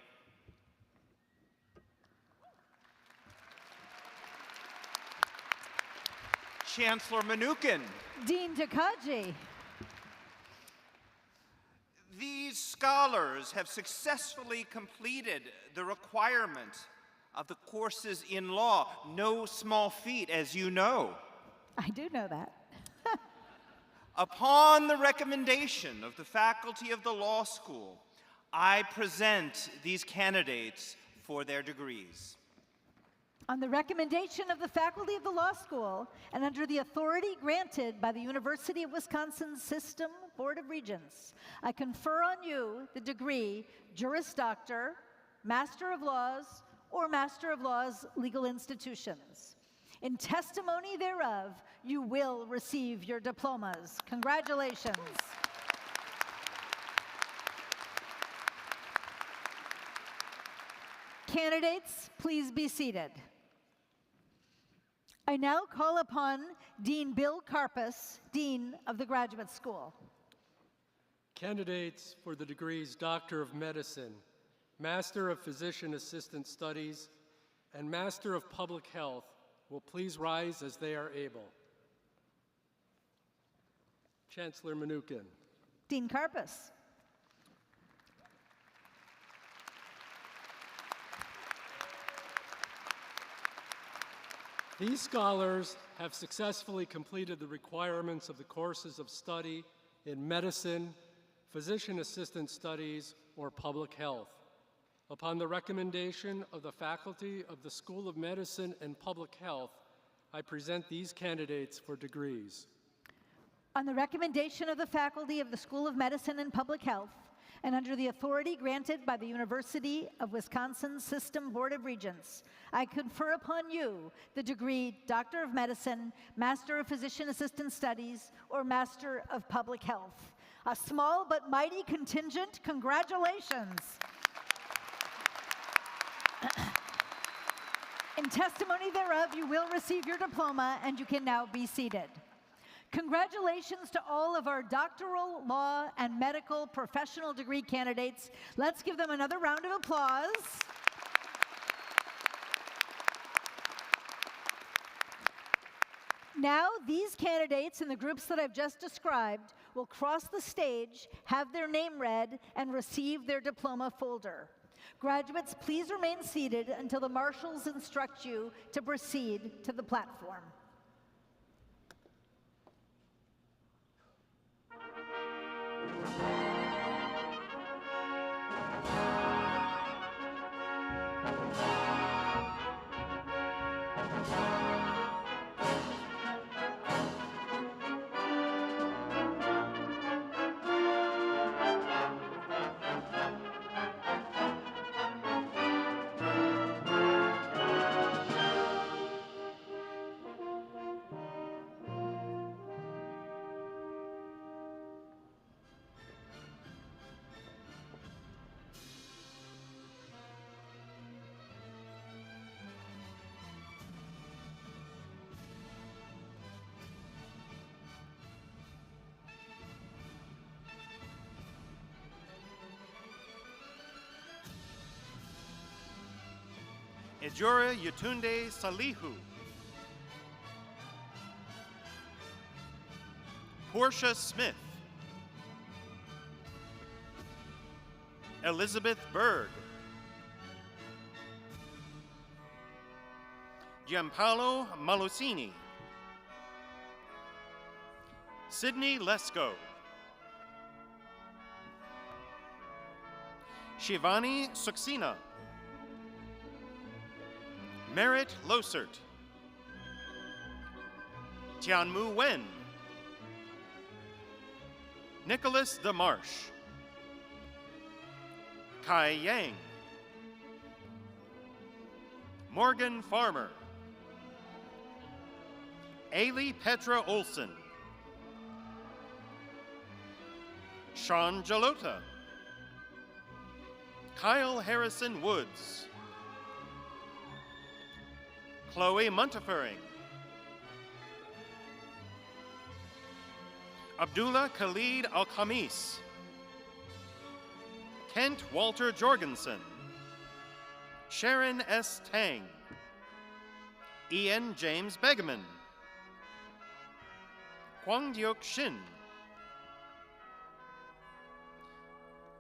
Chancellor Mnuchin. Dean Takagi. These scholars have successfully completed the requirement of the courses in law. No small feat, as you know. I do know that. Upon the recommendation of the faculty of the law school, I present these candidates for their degrees. On the recommendation of the faculty of the law school, and under the authority granted by the University of Wisconsin System Board of Regents, I confer on you the degree Juris Doctor, Master of Laws, or Master of Laws legal institutions. In testimony thereof, you will receive your diplomas. Congratulations. Candidates, please be seated. I now call upon Dean Bill Karpus, Dean of the Graduate School. Candidates for the degrees Doctor of Medicine, Master of Physician Assistant Studies, and Master of Public Health will please rise as they are able. Chancellor Mnuchin. Dean Karpus. These scholars have successfully completed the requirements of the courses of study in medicine, physician assistant studies, or public health. Upon the recommendation of the faculty of the School of Medicine and Public Health, I present these candidates for degrees. On the recommendation of the faculty of the School of Medicine and Public Health, and under the authority granted by the University of Wisconsin System Board of Regents, I confer upon you the degree Doctor of Medicine, Master of Physician Assistant Studies, or Master of Public Health. A small but mighty contingent, congratulations. In testimony thereof, you will receive your diploma, and you can now be seated. Congratulations to all of our doctoral, law, and medical professional degree candidates. Let's give them another round of applause. Now, these candidates in the groups that I've just described will cross the stage, have their name read, and receive their diploma folder. Graduates, please remain seated until the marshals instruct you to proceed to the platform. Ejura Yetunde Salihu. Portia Smith. Elizabeth Berg. Gianpaolo Malosini. Sydney Lesko. Shivani Suksina. Merritt Losert. Tianmu Wen. Nicholas DeMarsh. Kai Yang. Morgan Farmer. Ailey Petra Olson. Sean Jalota. Kyle Harrison Woods. Chloe Montefering. Abdullah Khalid Al-Khamis. Kent Walter Jorgensen. Sharon S. Tang. Ian James Begeman. Kwang Diok Shin.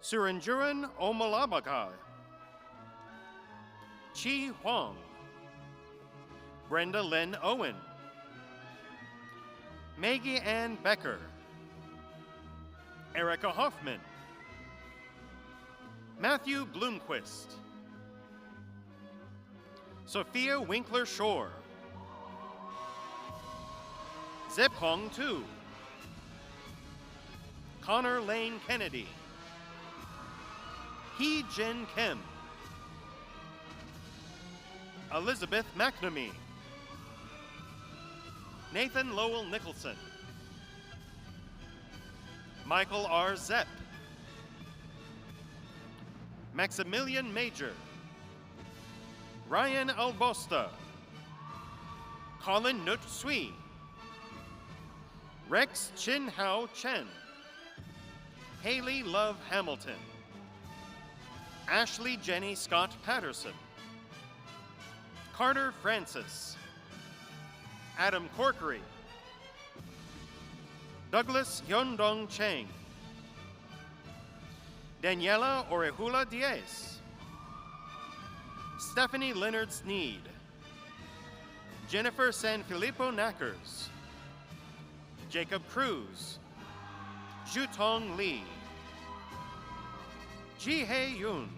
Suranjuran Omalabakai. Chi Huang. Brenda Lynn Owen. Maggie Ann Becker. Erica Hoffman. Matthew Bloomquist. Sophia Winkler Shore. Zip Hong Tu. Connor Lane Kennedy. Hee Jin Kim. Elizabeth McNamee. Nathan Lowell Nicholson. Michael R. Zepp. Maximilian Major. Ryan Albosta. Colin Nut Sui. Rex Chin Hao Chen. Haley Love Hamilton. Ashley Jenny Scott Patterson. Carter Francis. Adam Corkery. Douglas Hyundong Chang. Daniela Orehula Diaz. Stephanie Leonard Sneed. Jennifer Sanfilippo Knackers. Jacob Cruz. Zhutong Lee. Ji-Hei Yoon.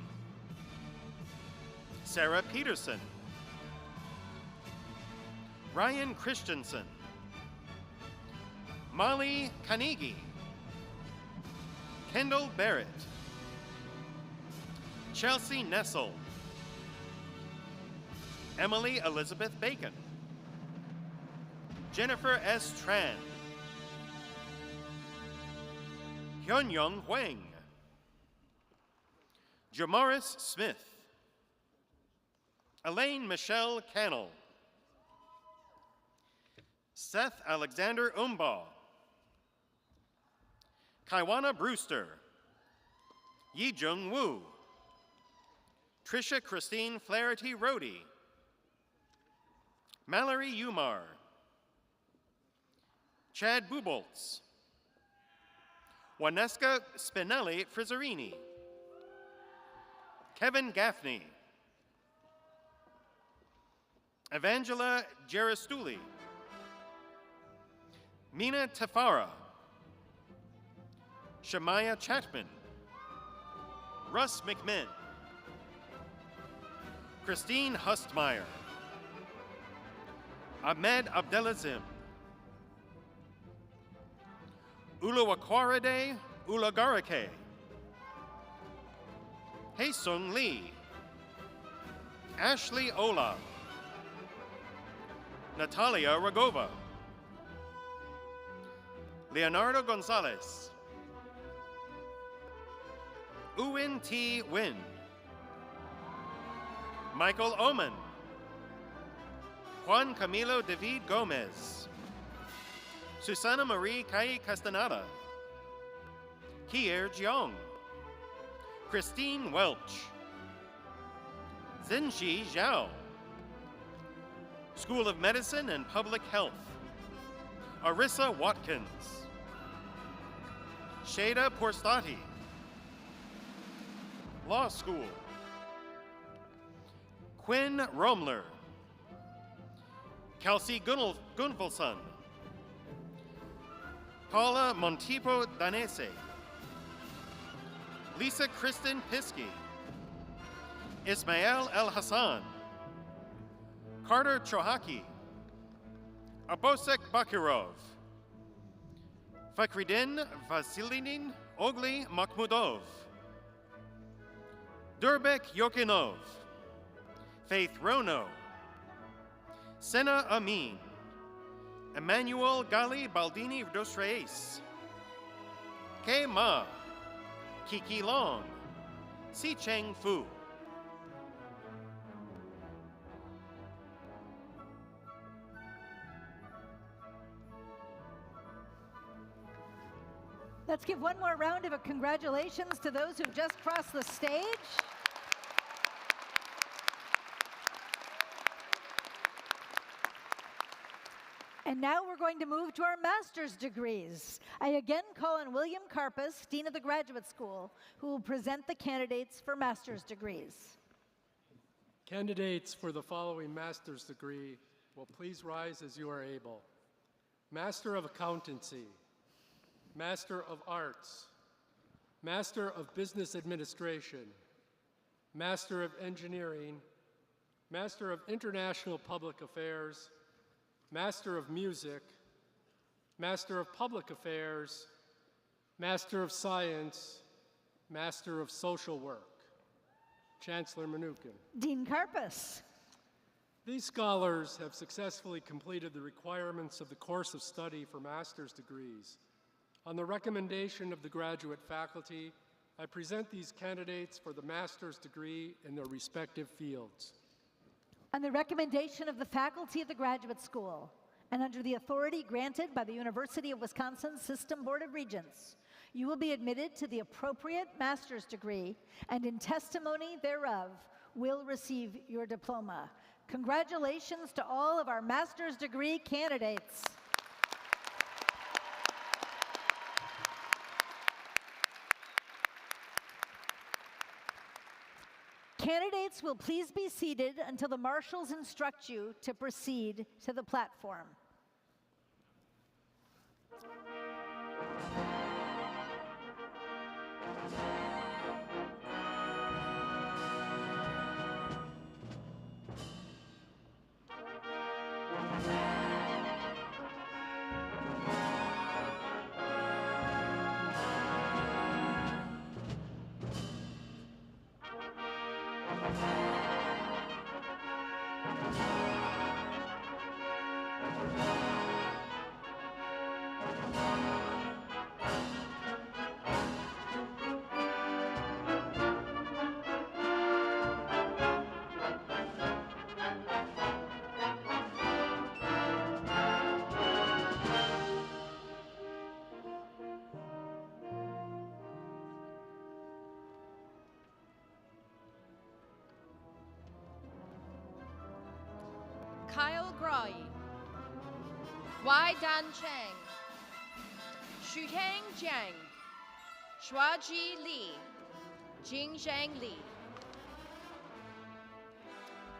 Sarah Peterson. Ryan Christensen. Molly Kanigi. Kendall Barrett. Chelsea Nessel. Emily Elizabeth Bacon. Jennifer S. Tran. Hyun-Young Huang. Jamaris Smith. Elaine Michelle Cannell. Seth Alexander Umbaugh. Kaiwana Brewster. Yi-Jung Woo. Trisha Christine Flaherty Rohde. Mallory Umar. Chad Buboltz. Waneska Spinelli Frizzerini. Kevin Gaffney. Evangela Gerastuli. Mina Tafara. Shemaya Chatman. Russ McMinn. Christine Hustmeyer. Ahmed Abdelazim. Uluwakwarade Ulagarake. Haesung Lee. Ashley Ola. Natalia Ragova. Leonardo Gonzalez. Uwin T. Win. Michael Oman. Juan Camilo David Gomez. Susana Marie Kai Castaneda. Kier Jiang. Christine Welch. Zinji Zhao. School of Medicine and Public Health, Arissa Watkins. Shada Porstati, Law School. Quinn Romler, Kelsey Gunvalson, Paula Montipo Danese, Lisa Kristen Piskey, Ismael El Hassan, Carter Chohaki, Abosek Bakirov, Fakhridin Vasilinin Ogli Makhmudov, Durbek Yokinov, Faith Rono, Sena Amin, Emmanuel Gali Baldini dos Reis, Kei Ma, Kiki Long, Si Cheng Fu. Let's give one more round of congratulations to those who've just crossed the stage. And now we're going to move to our master's degrees. I again call on William Karpus, Dean of the Graduate School, who will present the candidates for master's degrees. Candidates for the following master's degree will please rise as you are able. Master of Accountancy, Master of Arts, Master of Business Administration, Master of Engineering, Master of International Public Affairs, Master of Music, Master of Public Affairs, Master of Science, Master of Social Work. Chancellor Mnookin. Dean Karpus. These scholars have successfully completed the requirements of the course of study for master's degrees. On the recommendation of the graduate faculty, I present these candidates for the master's degree in their respective fields. On the recommendation of the faculty of the Graduate School, and under the authority granted by the University of Wisconsin System Board of Regents, you will be admitted to the appropriate master's degree, and in testimony thereof, will receive your diploma. Congratulations to all of our master's degree candidates. Candidates will please be seated until the marshals instruct you to proceed to the platform. Kyle Grai, Wai Dan Cheng, Shutang Jiang, Shuaji Li, Jingzhang Li,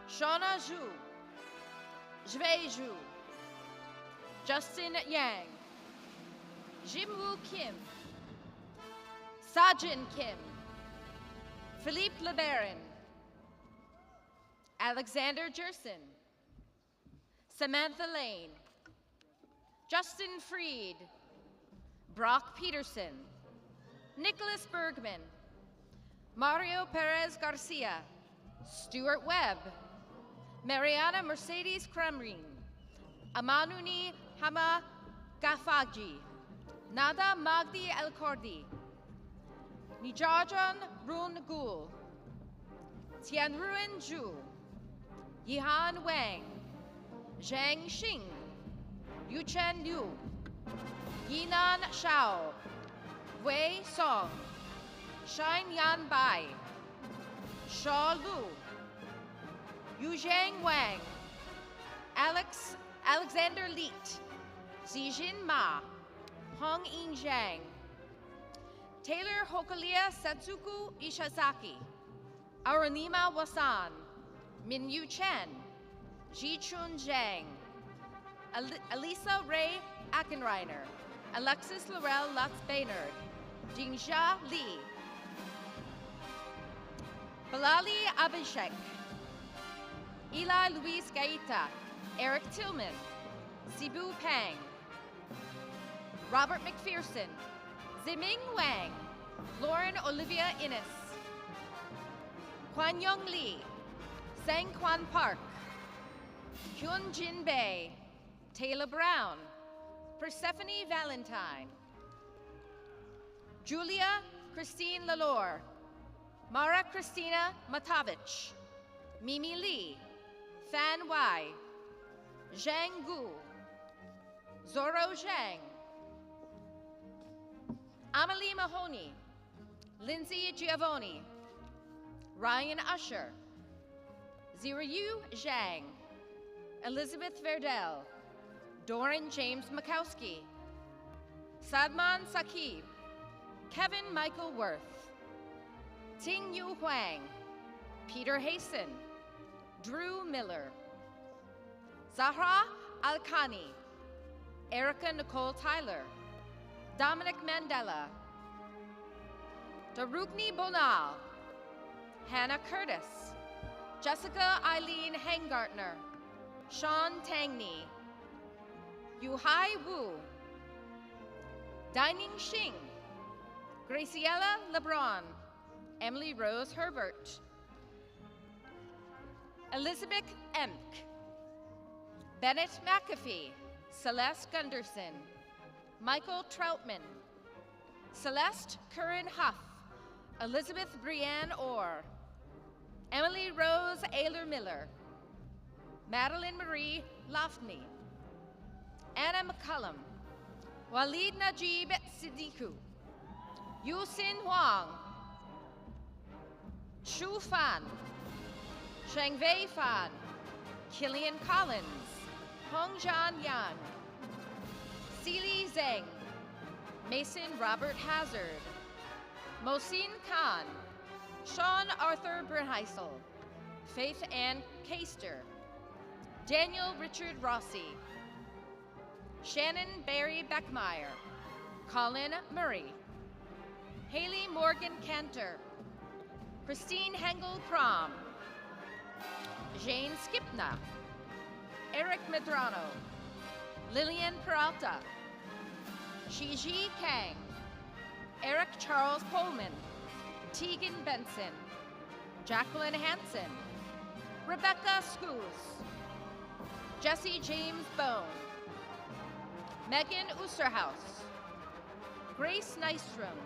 Shauna Zhu, Zhui Zhu, Justin Yang, Jimwoo Kim, Sajin Kim, Philippe LeBaron, Alexander Jerson, Samantha Lane, Justin Freed, Brock Peterson, Nicholas Bergman, Mario Perez Garcia, Stuart Webb, Mariana Mercedes Kremrin, Amanuni Hama Gafagi, Nada Magdi El Kordi, Nijajan Run Gul, Tianruan Zhu, Yihan Wang, Zhang Xing, Yuchen Liu, Yinan Shao, Wei Song, Shine Yan Bai, Shaw Lu, Yuzhang Wang, Alexander Leet, Zijin Ma, Hong In Zhang, Taylor Hokulia Satsuku Ishizaki, Aronima Wasan, Minyu Chen, Jichun Zhang, Elisa Ray Ackenreiner, Alexis Laurel Lutz Baynard, Jingjia Li, Balali Abhishek, Eli Luis Gaita, Eric Tillman, Sibu Pang, Robert McPherson, Ziming Wang, Lauren Olivia Innes, Kwan Young Lee, Sang Kwan Park, Hyun Jin Bae, Taylor Brown, Persephone Valentine, Julia Christine Lalore, Mara Christina Matavich, Mimi Lee, Fan Wai, Zhang Gu, Zoro Zhang, Amelie Mahoney, Lindsay Giovanni, Ryan Usher, Zirayu Zhang, Elizabeth Verdell, Doran James Makowski, Sadman Sakib, Kevin Michael Worth, Ting Yu Huang, Peter Hasten, Drew Miller, Zahra Alkhani, Erica Nicole Tyler, Dominic Mandela, Darukni Bonal, Hannah Curtis, Jessica Eileen Hangartner, Sean Tangney, Yuhai Wu, Dining Xing, Graciela Lebron, Emily Rose Herbert, Elizabeth Emk, Bennett McAfee, Celeste Gunderson, Michael Troutman, Celeste Curran Huff, Elizabeth Brianne Orr, Emily Rose Ayler Miller, Madeline Marie Lafney, Anna McCullum, Walid Najib Siddiqui, Yusin Huang, Shu Fan, Shangwei Fan, Killian Collins, Hongjian Yan, Seely Zheng, Mason Robert Hazard, Mohsin Khan, Sean Arthur Bernheisel, Faith Ann Caster, Daniel Richard Rossi, Shannon Barry Beckmeyer, Colin Murray, Haley Morgan Cantor, Christine Hengel Prom, Jane Skipna, Eric Medrano, Lillian Peralta, Shiji Kang, Eric Charles Coleman, Tegan Benson, Jacqueline Hanson, Rebecca Scoos, Jesse James Bone, Megan Usterhaus, Grace Nystrom,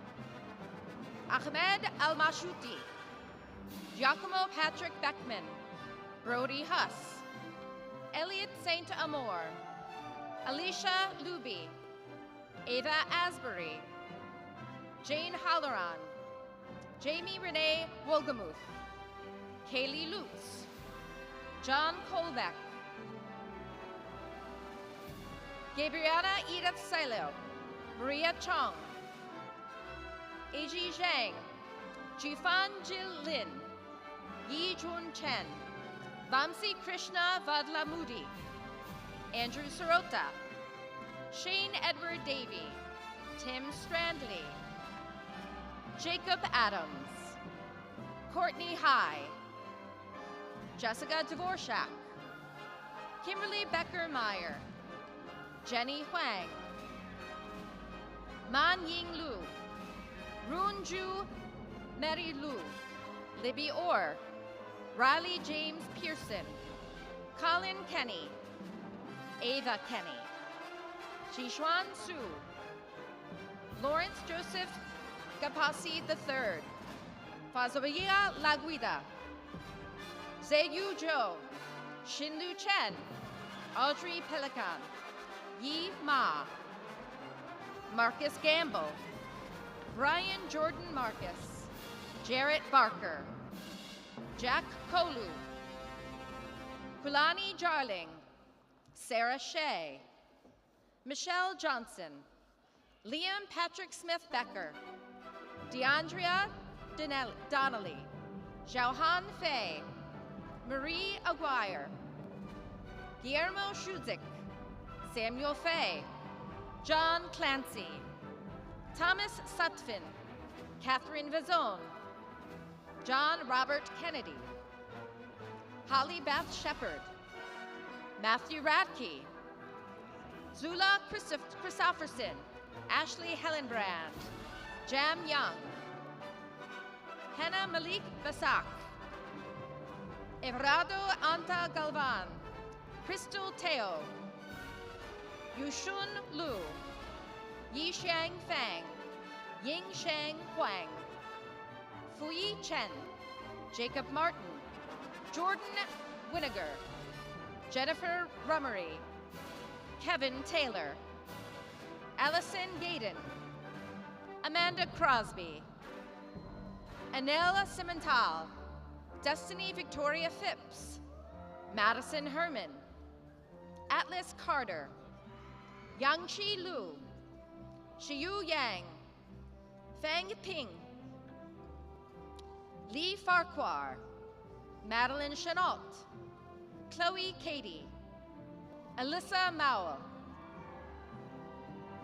Ahmed Al-Mashuti, Giacomo Patrick Beckman, Brody Huss, Elliot St. Amour, Alicia Luby, Ava Asbury, Jane Halloran, Jamie Renee Wolgamuth, Kaylee Lutz, John Colbeck, Gabriella Edith Silo, Maria Chong, Eiji Zhang, Jifan Jil Lin, Yi Jun Chen, Vamsi Krishna Vadlamudi, Andrew Sirota, Shane Edward Davey, Tim Strandley, Jacob Adams, Courtney High, Jessica Dvorak, Kimberly Becker Meyer, Jenny Huang, Man Ying Lu, Runju Mary Lu, Libby Orr, Riley James Pearson, Colin Kenny, Ava Kenny, Jishuan Su, Lawrence Joseph Kapasi III, Fazovia Laguida, Zeyu Zhou, Xinlu Chen, Audrey Pelican, Yi Ma, Marcus Gamble, Brian Jordan Marcus, Jarrett Barker, Jack Kolu, Kulani Jarling, Sarah Shea, Michelle Johnson, Liam Patrick Smith Becker, DeAndrea Donnelly, Xiaohan Fei, Marie Aguirre, Guillermo Schuzik, Samuel Fay, John Clancy, Thomas Sutphin, Catherine Vazone, John Robert Kennedy, Holly Beth Shepard, Matthew Radke, Zula Christopherson, Ashley Hellenbrand, Jam Young, Hannah Malik Basak, Everardo Anta Galvan, Crystal Teo, Yushun Lu, Yishang Fang, Yingshang Huang, Fui Chen, Jacob Martin, Jordan Winiger, Jennifer Rummery, Kevin Taylor, Allison Gaydon, Amanda Crosby, Anela Simental, Destiny Victoria Phipps, Madison Herman, Atlas Carter, Yangqi Lu, Shiyu Yang, Fang Ping, Lee Farquhar, Madeline Chenault, Chloe Cady, Alyssa Mowell,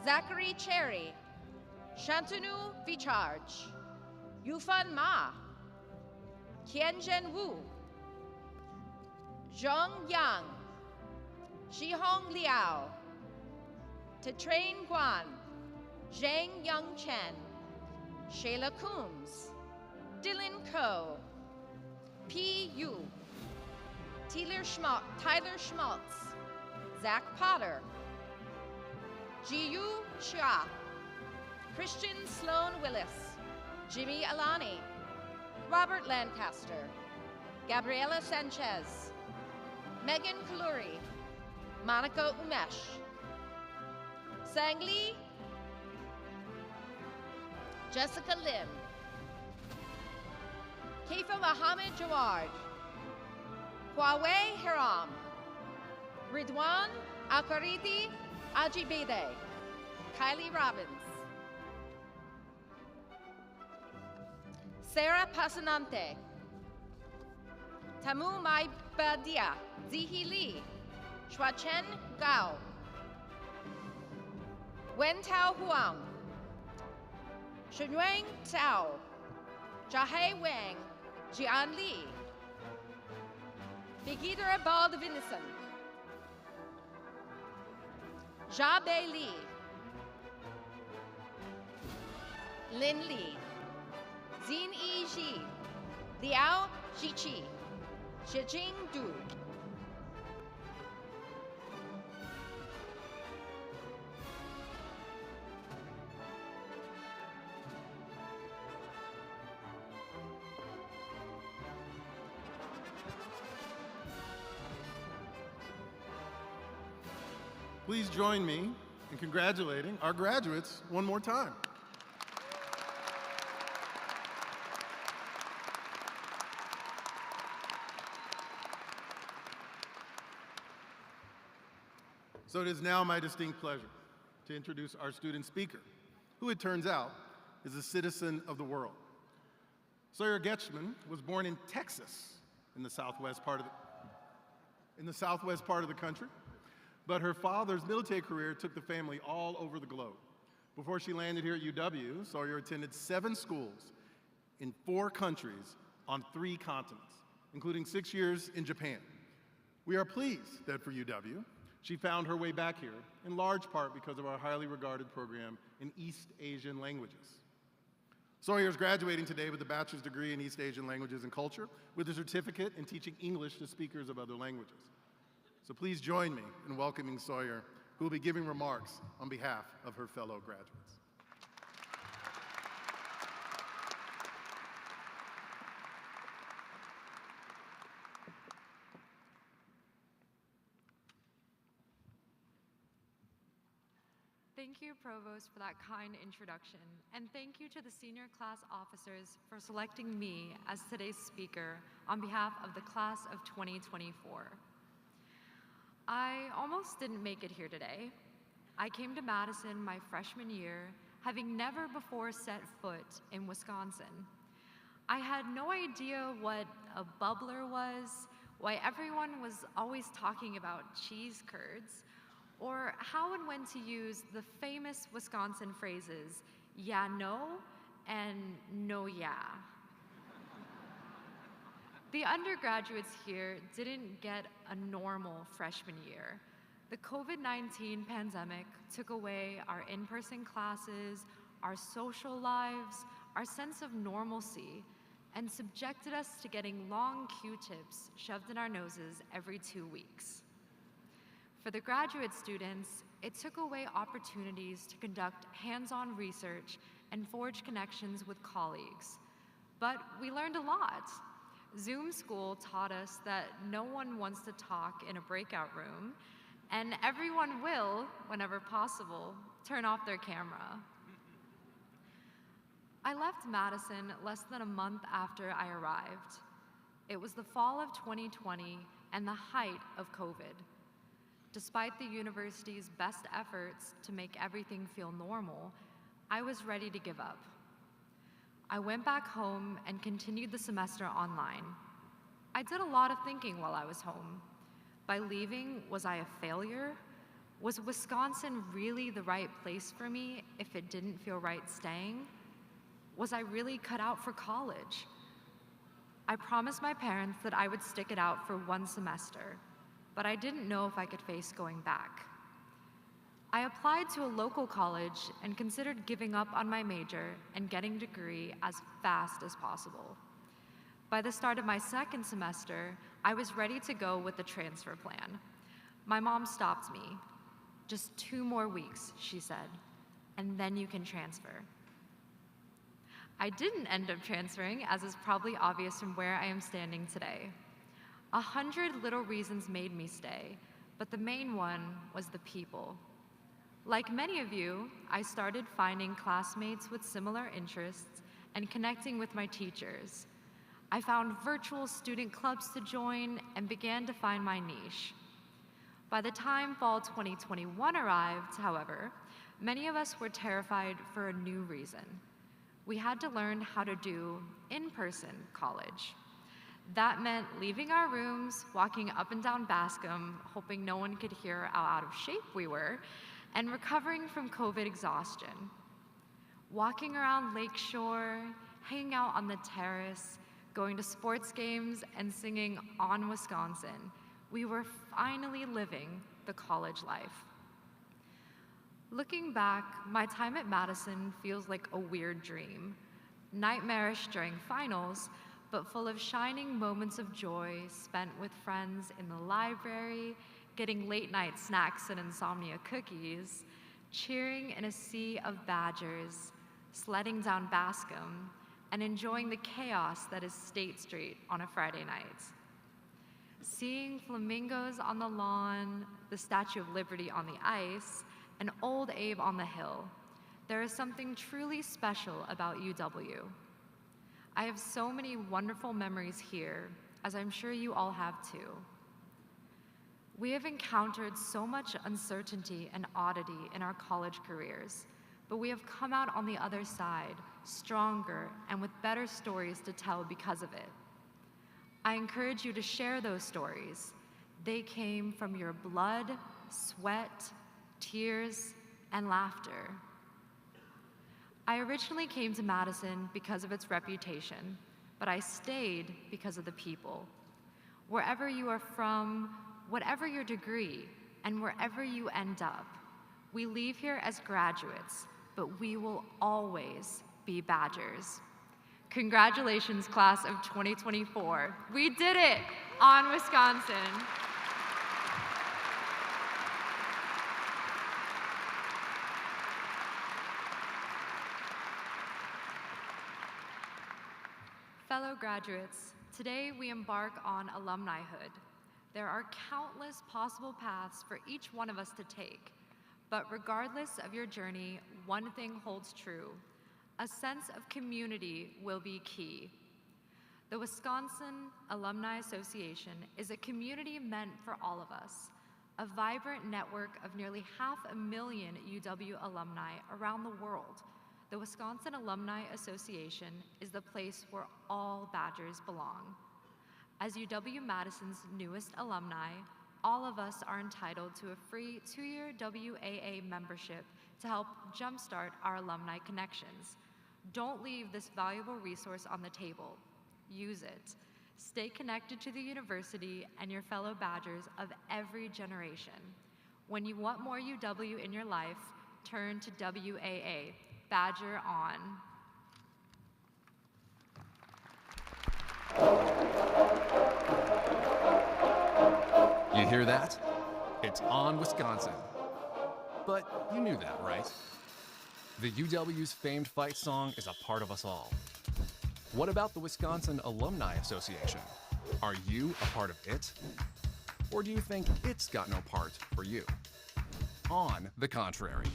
Zachary Cherry, Shantanu Vicharge, Yufan Ma, Qianzhen Wu, Zhong Yang, Shihong Liao, Tetrain Guan, Zhang Young Chen, Shayla Coombs, Dylan Ko, P. Yu, Tyler Schmaltz, Zach Potter, Jiyu Xia, Christian Sloan Willis, Jimmy Alani, Robert Lancaster, Gabriela Sanchez, Megan Kaluri, Monica Umesh, Sang Lee, Jessica Lim, Kaifa Mohammed Jawad, Huawei Hiram, Ridwan Akariti Ajibede, Kylie Robbins, Sarah Pasanante, Tamu Mai Badia, Zihi Li, Shuachen Gao, Wen Tao Huang, Shunyuan Tao, Jahe Wang, Jian Li, Vigidra Bald Vinison, Jabe Li, Lin Li, Xin Yi Ji, Liao Shiqi, Shijing Du. Please join me in congratulating our graduates one more time. So it is now my distinct pleasure to introduce our student speaker, who it turns out is a citizen of the world. Sawyer Getchman was born in Texas, in the southwest part of the country, but her father's military career took the family all over the globe. Before she landed here at UW, Sawyer attended 7 schools in 4 countries on 3 continents, including 6 years in Japan. We are pleased that for UW, she found her way back here, in large part because of our highly regarded program in East Asian languages. Sawyer is graduating today with a bachelor's degree in East Asian languages and culture, with a certificate in teaching English to speakers of other languages. So please join me in welcoming Sawyer, who will be giving remarks on behalf of her fellow graduates. Thank you, Provost, for that kind introduction, and thank you to the senior class officers for selecting me as today's speaker on behalf of the class of 2024. I almost didn't make it here today. I came to Madison my freshman year, having never before set foot in Wisconsin. I had no idea what a bubbler was, why everyone was always talking about cheese curds, or how and when to use the famous Wisconsin phrases, yeah, no, and no, yeah. The undergraduates here didn't get a normal freshman year. The COVID-19 pandemic took away our in-person classes, our social lives, our sense of normalcy, and subjected us to getting long Q-tips shoved in our noses every 2 weeks. For the graduate students, it took away opportunities to conduct hands-on research and forge connections with colleagues. But we learned a lot. Zoom school taught us that no one wants to talk in a breakout room, and everyone will, whenever possible, turn off their camera. I left Madison less than a month after I arrived. It was the fall of 2020 and the height of COVID. Despite the university's best efforts to make everything feel normal, I was ready to give up. I went back home and continued the semester online. I did a lot of thinking while I was home. By leaving, was I a failure? Was Wisconsin really the right place for me if it didn't feel right staying? Was I really cut out for college? I promised my parents that I would stick it out for 1 semester, but I didn't know if I could face going back. I applied to a local college and considered giving up on my major and getting a degree as fast as possible. By the start of my 2nd semester, I was ready to go with the transfer plan. My mom stopped me. "Just 2 more weeks," she said, "and then you can transfer." I didn't end up transferring, as is probably obvious from where I am standing today. 100 little reasons made me stay, but the main one was the people. Like many of you, I started finding classmates with similar interests and connecting with my teachers. I found virtual student clubs to join and began to find my niche. By the time fall 2021 arrived, however, many of us were terrified for a new reason. We had to learn how to do in-person college. That meant leaving our rooms, walking up and down Bascom, hoping no one could hear how out of shape we were, and recovering from COVID exhaustion. Walking around Lakeshore, hanging out on the terrace, going to sports games, and singing "On Wisconsin," we were finally living the college life. Looking back, my time at Madison feels like a weird dream. Nightmarish during finals, but full of shining moments of joy spent with friends in the library, getting late-night snacks and insomnia cookies, cheering in a sea of Badgers, sledding down Bascom, and enjoying the chaos that is State Street on a Friday night. Seeing flamingos on the lawn, the Statue of Liberty on the ice, and Old Abe on the hill, there is something truly special about UW. I have so many wonderful memories here, as I'm sure you all have too. We have encountered so much uncertainty and oddity in our college careers, but we have come out on the other side, stronger and with better stories to tell because of it. I encourage you to share those stories. They came from your blood, sweat, tears, and laughter. I originally came to Madison because of its reputation, but I stayed because of the people. Wherever you are from, whatever your degree, and wherever you end up, we leave here as graduates, but we will always be Badgers. Congratulations, class of 2024. We did it on Wisconsin. Fellow graduates, today we embark on alumnihood. There are countless possible paths for each one of us to take, but regardless of your journey, one thing holds true: a sense of community will be key. The Wisconsin Alumni Association is a community meant for all of us, a vibrant network of nearly 500,000 UW alumni around the world. The Wisconsin Alumni Association is the place where all Badgers belong. As UW-Madison's newest alumni, all of us are entitled to a free 2-year WAA membership to help jumpstart our alumni connections. Don't leave this valuable resource on the table. Use it. Stay connected to the university and your fellow Badgers of every generation. When you want more UW in your life, turn to WAA. Badger on. You hear that? It's on Wisconsin. But you knew that, right? The UW's famed fight song is a part of us all. What about the Wisconsin Alumni Association? Are you a part of it? Or do you think it's got no part for you? On the contrary.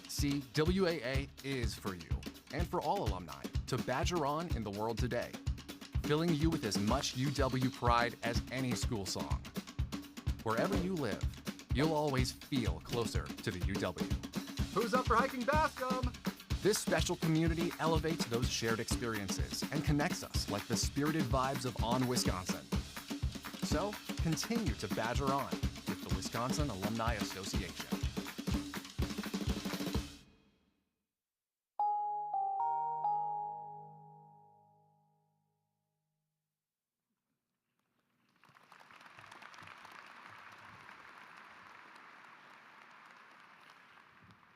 See, WAA is for you, and for all alumni, to badger on in the world today, filling you with as much UW pride as any school song. Wherever you live, you'll always feel closer to the UW. Who's up for hiking Bascom? This special community elevates those shared experiences and connects us like the spirited vibes of On Wisconsin. So, continue to badger on with the Wisconsin Alumni Association.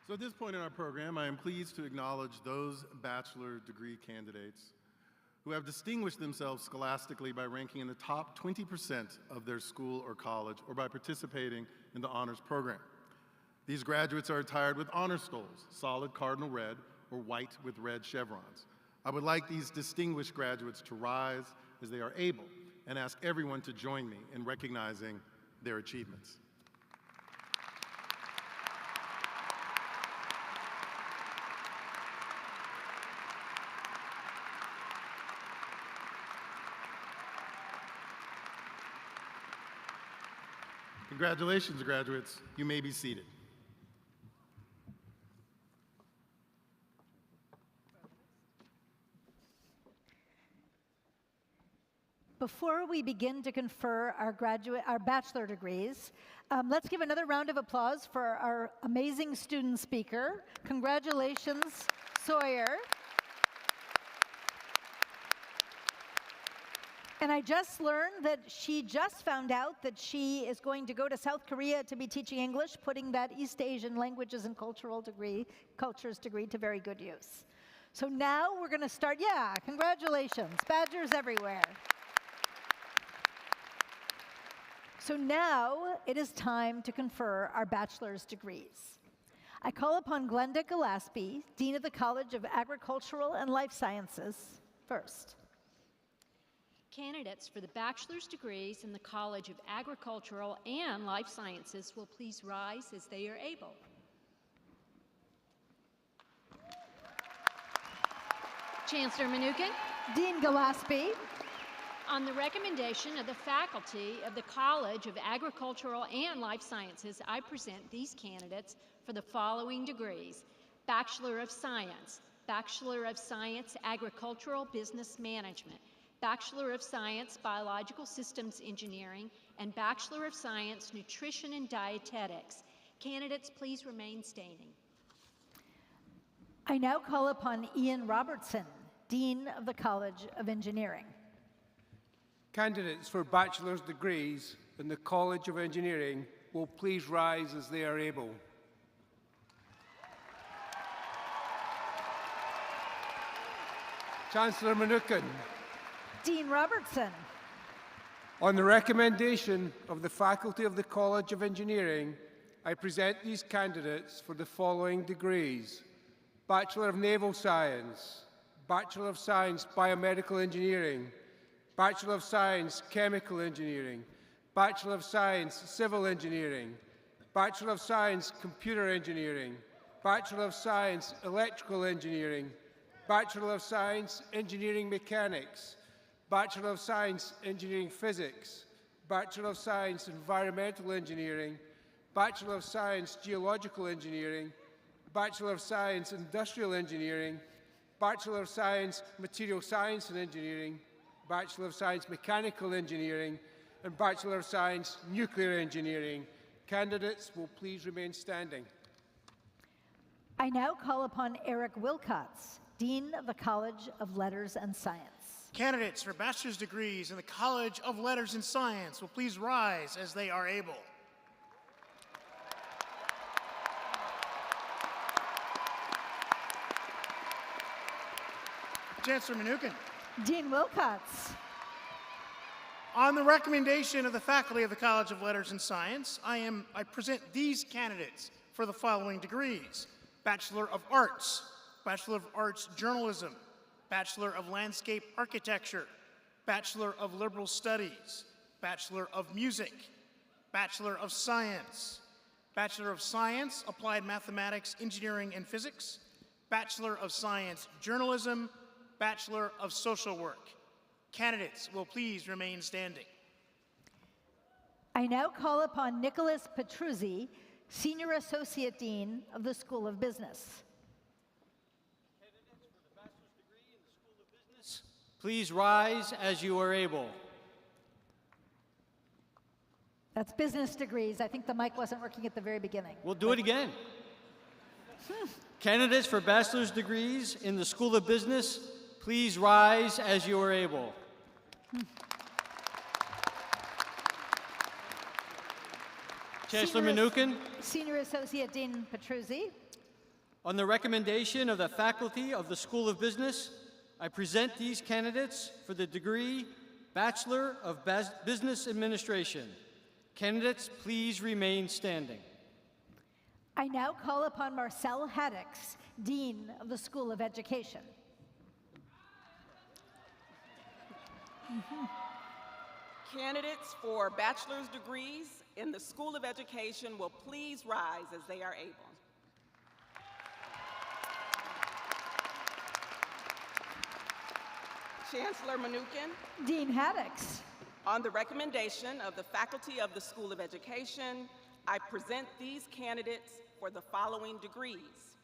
So at this point in our program, I am pleased to acknowledge those bachelor degree candidates who have distinguished themselves scholastically by ranking in the top 20% of their school or college, or by participating in the honors program. These graduates are attired with honor stoles, solid cardinal red or white with red chevrons. I would like these distinguished graduates to rise as they are able and ask everyone to join me in recognizing their achievements. Congratulations, graduates. You may be seated. Before we begin to confer our bachelor degrees, let's give another round of applause for our amazing student speaker. Congratulations, Sawyer. And I just learned that she just found out that she is going to go to South Korea to be teaching English, putting that East Asian languages and cultures degree to very good use. So now we're going to start, congratulations, Badgers everywhere. So now it is time to confer our bachelor's degrees. I call upon Glenda Gillespie, Dean of the College of Agricultural and Life Sciences, first. Candidates for the bachelor's degrees in the College of Agricultural and Life Sciences will please rise as they are able. Chancellor Mnookin. Dean Gillespie. On the recommendation of the faculty of the College of Agricultural and Life Sciences, I present these candidates for the following degrees: Bachelor of Science, Bachelor of Science Agricultural Business Management, Bachelor of Science Biological Systems Engineering, and Bachelor of Science Nutrition and Dietetics. Candidates, please remain standing. I now call upon Ian Robertson, Dean of the College of Engineering. Candidates for bachelor's degrees in the College of Engineering will please rise as they are able. Chancellor Mnookin. Dean Robertson. On the recommendation of the faculty of the College of Engineering, I present these candidates for the following degrees: Bachelor of Naval Science, Bachelor of Science Biomedical Engineering, Bachelor of Science Chemical Engineering, Bachelor of Science Civil Engineering, Bachelor of Science Computer Engineering, Bachelor of Science Electrical Engineering, Bachelor of Science Engineering Mechanics, Bachelor of Science Engineering Physics, Bachelor of Science Environmental Engineering, Bachelor of Science Geological Engineering, Bachelor of Science Industrial Engineering, Bachelor of Science Material Science and Engineering, Bachelor of Science Mechanical Engineering, and Bachelor of Science Nuclear Engineering. Candidates will please remain standing. I now call upon Eric Wilcox, Dean of the College of Letters and Science. Candidates for bachelor's degrees in the College of Letters and Science will please rise as they are able. Chancellor Mnookin. Dean Wilcox. On the recommendation of the faculty of the College of Letters and Science, I present these candidates for the following degrees: Bachelor of Arts, Bachelor of Arts Journalism, Bachelor of Landscape Architecture, Bachelor of Liberal Studies, Bachelor of Music, Bachelor of Science, Bachelor of Science, Applied Mathematics, Engineering, and Physics, Bachelor of Science Journalism, Bachelor of Social Work. Candidates will please remain standing. I now call upon Nicholas Petruzzi, Senior Associate Dean of the School of Business. Candidates for the bachelor's degree in the School of Business, please rise as you are able. That's business degrees. I think the mic wasn't working at the very beginning. We'll do it again. Candidates for bachelor's degrees in the School of Business, please rise as you are able. Chancellor Mnookin. Senior Associate Dean Petruzzi. On the recommendation of the faculty of the School of Business, I present these candidates for the degree Bachelor of Business Administration. Candidates, please remain standing. I now call upon Marcel Haddix, Dean of the School of Education. Candidates for bachelor's degrees in the School of Education will please rise as they are able. Chancellor Mnookin. Dean Haddix. On the recommendation of the faculty of the School of Education, I present these candidates for the following degrees: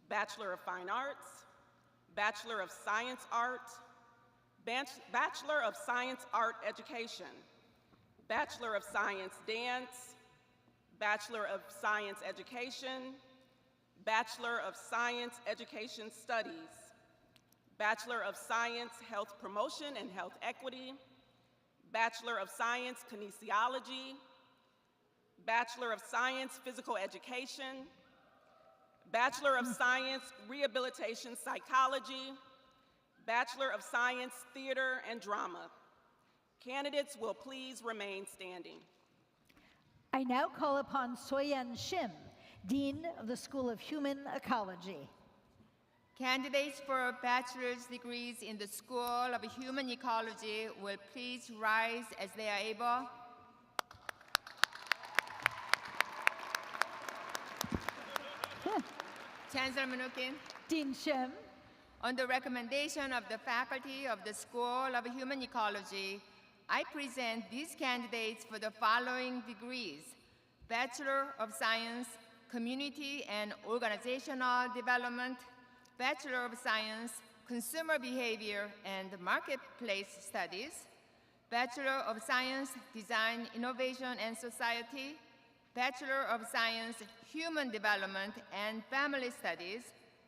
Bachelor of Fine Arts, Bachelor of Science Art, Bachelor of Science Art Education, Bachelor of Science Dance, Bachelor of Science Education, Bachelor of Science Education Studies, Bachelor of Science Health Promotion and Health Equity, Bachelor of Science Kinesiology, Bachelor of Science Physical Education, Bachelor of Science Rehabilitation Psychology, Bachelor of Science Theater and Drama. Candidates will please remain standing. I now call upon Soyeon Shim, Dean of the School of Human Ecology. Candidates for bachelor's degrees in the School of Human Ecology will please rise as they are able. Chancellor Mnookin. Dean Shim. On the recommendation of the faculty of the School of Human Ecology, I present these candidates for the following degrees: Bachelor of Science, Community and Organizational Development, Bachelor of Science, Consumer Behavior and Marketplace Studies, Bachelor of Science, Design, Innovation and Society, Bachelor of Science, Human Development and Family Studies,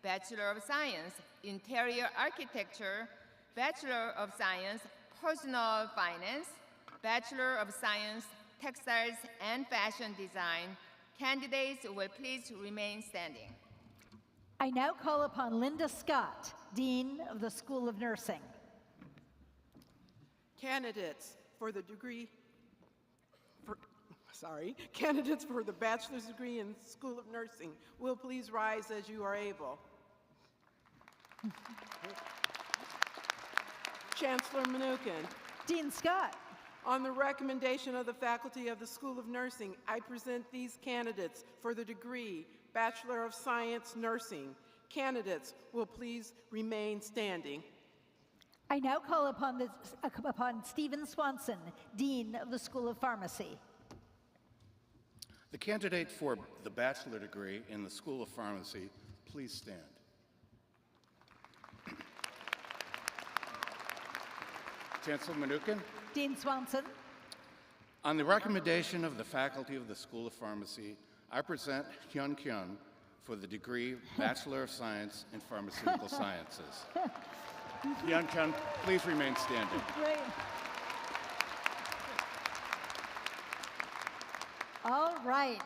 Bachelor of Science, Interior Architecture, Bachelor of Science, Personal Finance, Bachelor of Science, Textiles and Fashion Design. Candidates will please remain standing. I now call upon Linda Scott, Dean of the School of Nursing. Candidates for the candidates for the bachelor's degree in School of Nursing will please rise as you are able. Chancellor Mnookin. Dean Scott. On the recommendation of the faculty of the School of Nursing, I present these candidates for the degree Bachelor of Science Nursing. Candidates will please remain standing. I now call upon Stephen Swanson, Dean of the School of Pharmacy. The candidate for the bachelor degree in the School of Pharmacy, please stand. Chancellor Mnookin. Dean Swanson. On the recommendation of the faculty of the School of Pharmacy, I present Hyun Kyun for the degree Bachelor of Science in Pharmaceutical Sciences. Hyun Kyun, please remain standing. Great. All right.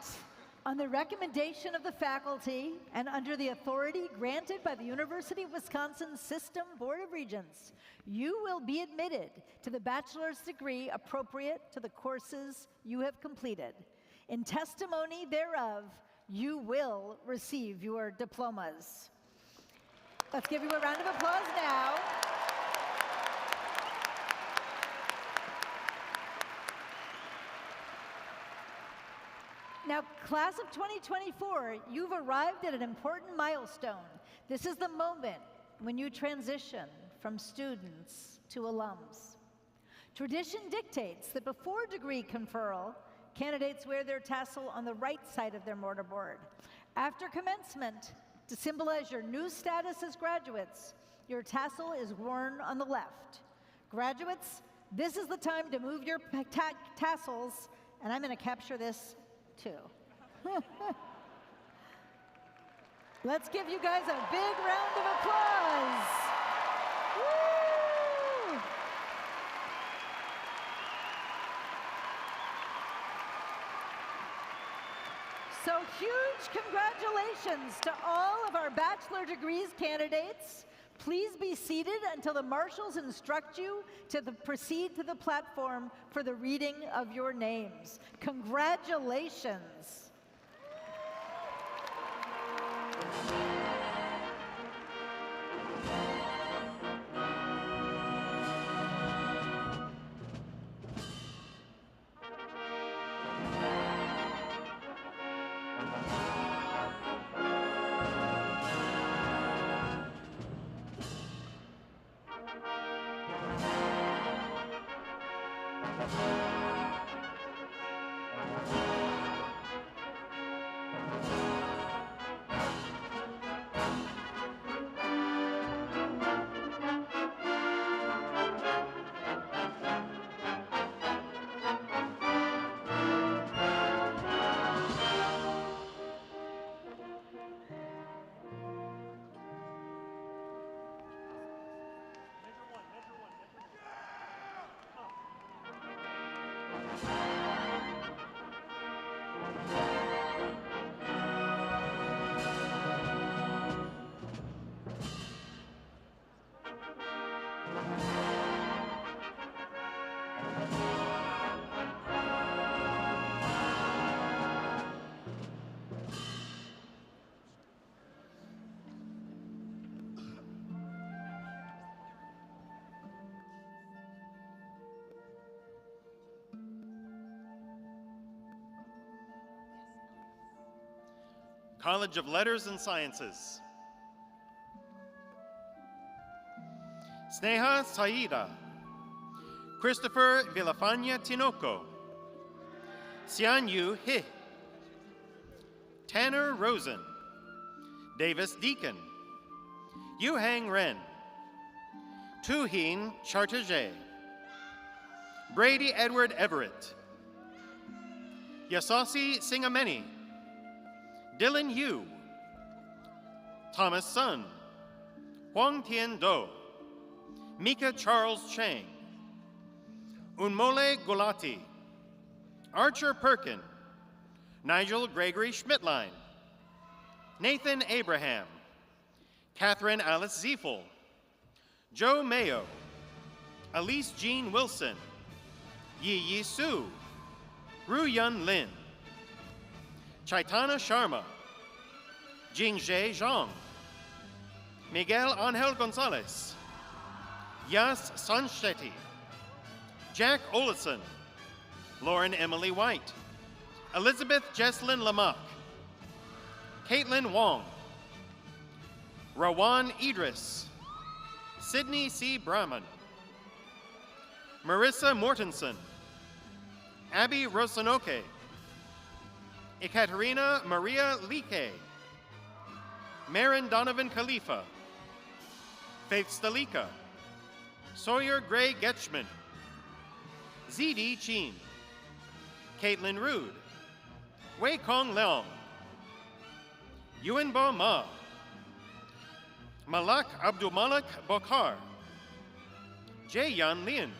On the recommendation of the faculty and under the authority granted by the University of Wisconsin System Board of Regents, you will be admitted to the bachelor's degree appropriate to the courses you have completed. In testimony thereof, you will receive your diplomas. Let's give you a round of applause now. Now, class of 2024, you've arrived at an important milestone. This is the moment when you transition from students to alums. Tradition dictates that before degree conferral, candidates wear their tassel on the right side of their mortarboard. After commencement, to symbolize your new status as graduates, your tassel is worn on the left. Graduates, this is the time to move your tassels, and I'm going to capture this too. Let's give you guys a big round of applause. Woo! So huge congratulations to all of our bachelor degrees candidates. Please be seated until the marshals instruct you to proceed to the platform for the reading of your names. Congratulations. College of Letters and Sciences. Sneha Saida, Christopher Villafania Tinoco, Xianyu He, Tanner Rosen, Davis Deacon, Yuhang Ren, Tuhin Chartage, Brady Edward Everett, Yasasi Singameni, Dylan Yu, Thomas Sun, Huang Tian Do, Mika Charles Chang, Unmole Gulati, Archer Perkin, Nigel Gregory Schmidtlein, Nathan Abraham, Catherine Alice Ziefel, Joe Mayo, Elise Jean Wilson, Yi Yi Su, Ru Yun Lin, Chaitana Sharma, Jingzhe Zhang, Miguel Angel Gonzalez, Yas Sanchetti, Jack Olison, Lauren Emily White, Elizabeth Jesslyn Lamarck, Caitlin Wong, Rawan Idris, Sydney C. Brahman, Marissa Mortensen, Abby Rosanoke, Ekaterina Maria Like, Marin Donovan Khalifa, Faith Stalika, Sawyer Gray Getchman, ZD Chin, Caitlin Rude, Wei Kong Leong, Yuanbo Ma, Malak Abdulmalik Bokhar, Jae Yan Lin,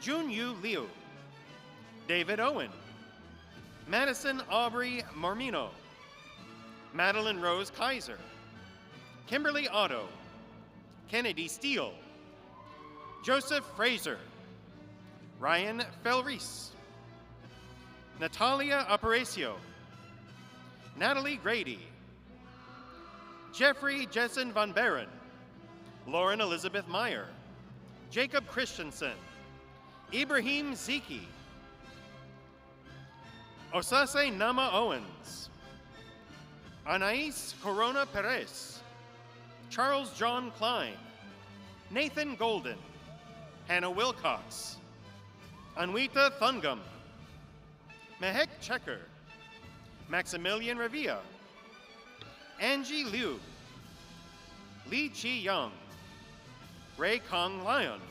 Jun Yu Liu, David Owen, Madison Aubrey Marmino, Madeline Rose Kaiser, Kimberly Otto, Kennedy Steele, Joseph Fraser, Ryan Felreese, Natalia Aparicio, Natalie Grady, Jeffrey Jessen Van Baren, Lauren Elizabeth Meyer, Jacob Christensen, Ibrahim Ziki, Osase Nama Owens, Anais Corona Perez, Charles John Klein, Nathan Golden, Hannah Wilcox, Anwita Thungum, Mehek Checker, Maximilian Revilla, Angie Liu, Li Chi Young, Ray Kong Lion,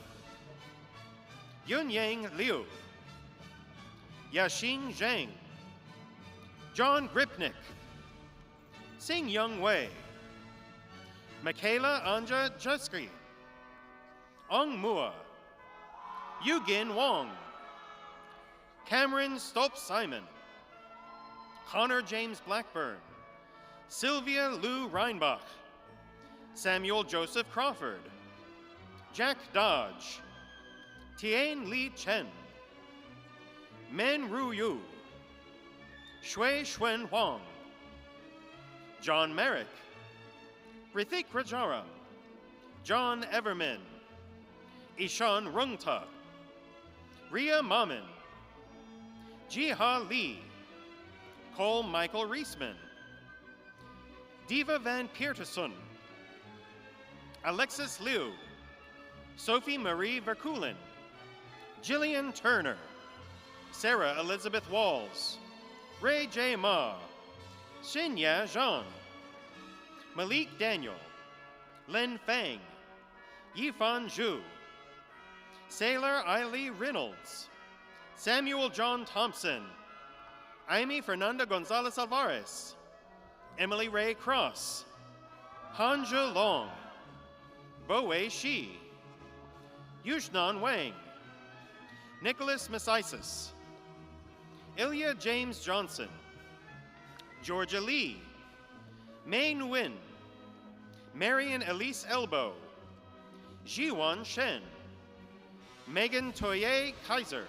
Yun Yang Liu, Yashing Zhang, John Gripnick, Sing Young Wei, Michaela Anja Jusky, Ong Mua, Yugin Wong, Cameron Stolp Simon, Connor James Blackburn, Sylvia Lou Reinbach, Samuel Joseph Crawford, Jack Dodge, Tian Li Chen, Men Ru Yu, Shui Shuen Huang, John Merrick, Rithik Rajaram, John Everman, Ishan Rungta, Ria Mamin, Jiha Lee, Cole Michael Reisman, Diva Van Peterson, Alexis Liu, Sophie Marie Verkulen, Jillian Turner, Sarah Elizabeth Walls, Ray J. Ma, Xinya Zhang, Malik Daniel, Lin Fang, Yifan Zhu, Sailor Eiley Reynolds, Samuel John Thompson, Amy Fernanda Gonzalez Alvarez, Emily Ray Cross, Hanja Long, Bo-Wei Shi, Yushnan Wang, Nicholas Messisis, Ilya James Johnson, Georgia Lee, Mei Nguyen, Marion Elise Elbow, Jiwan Shen, Megan Toye Kaiser,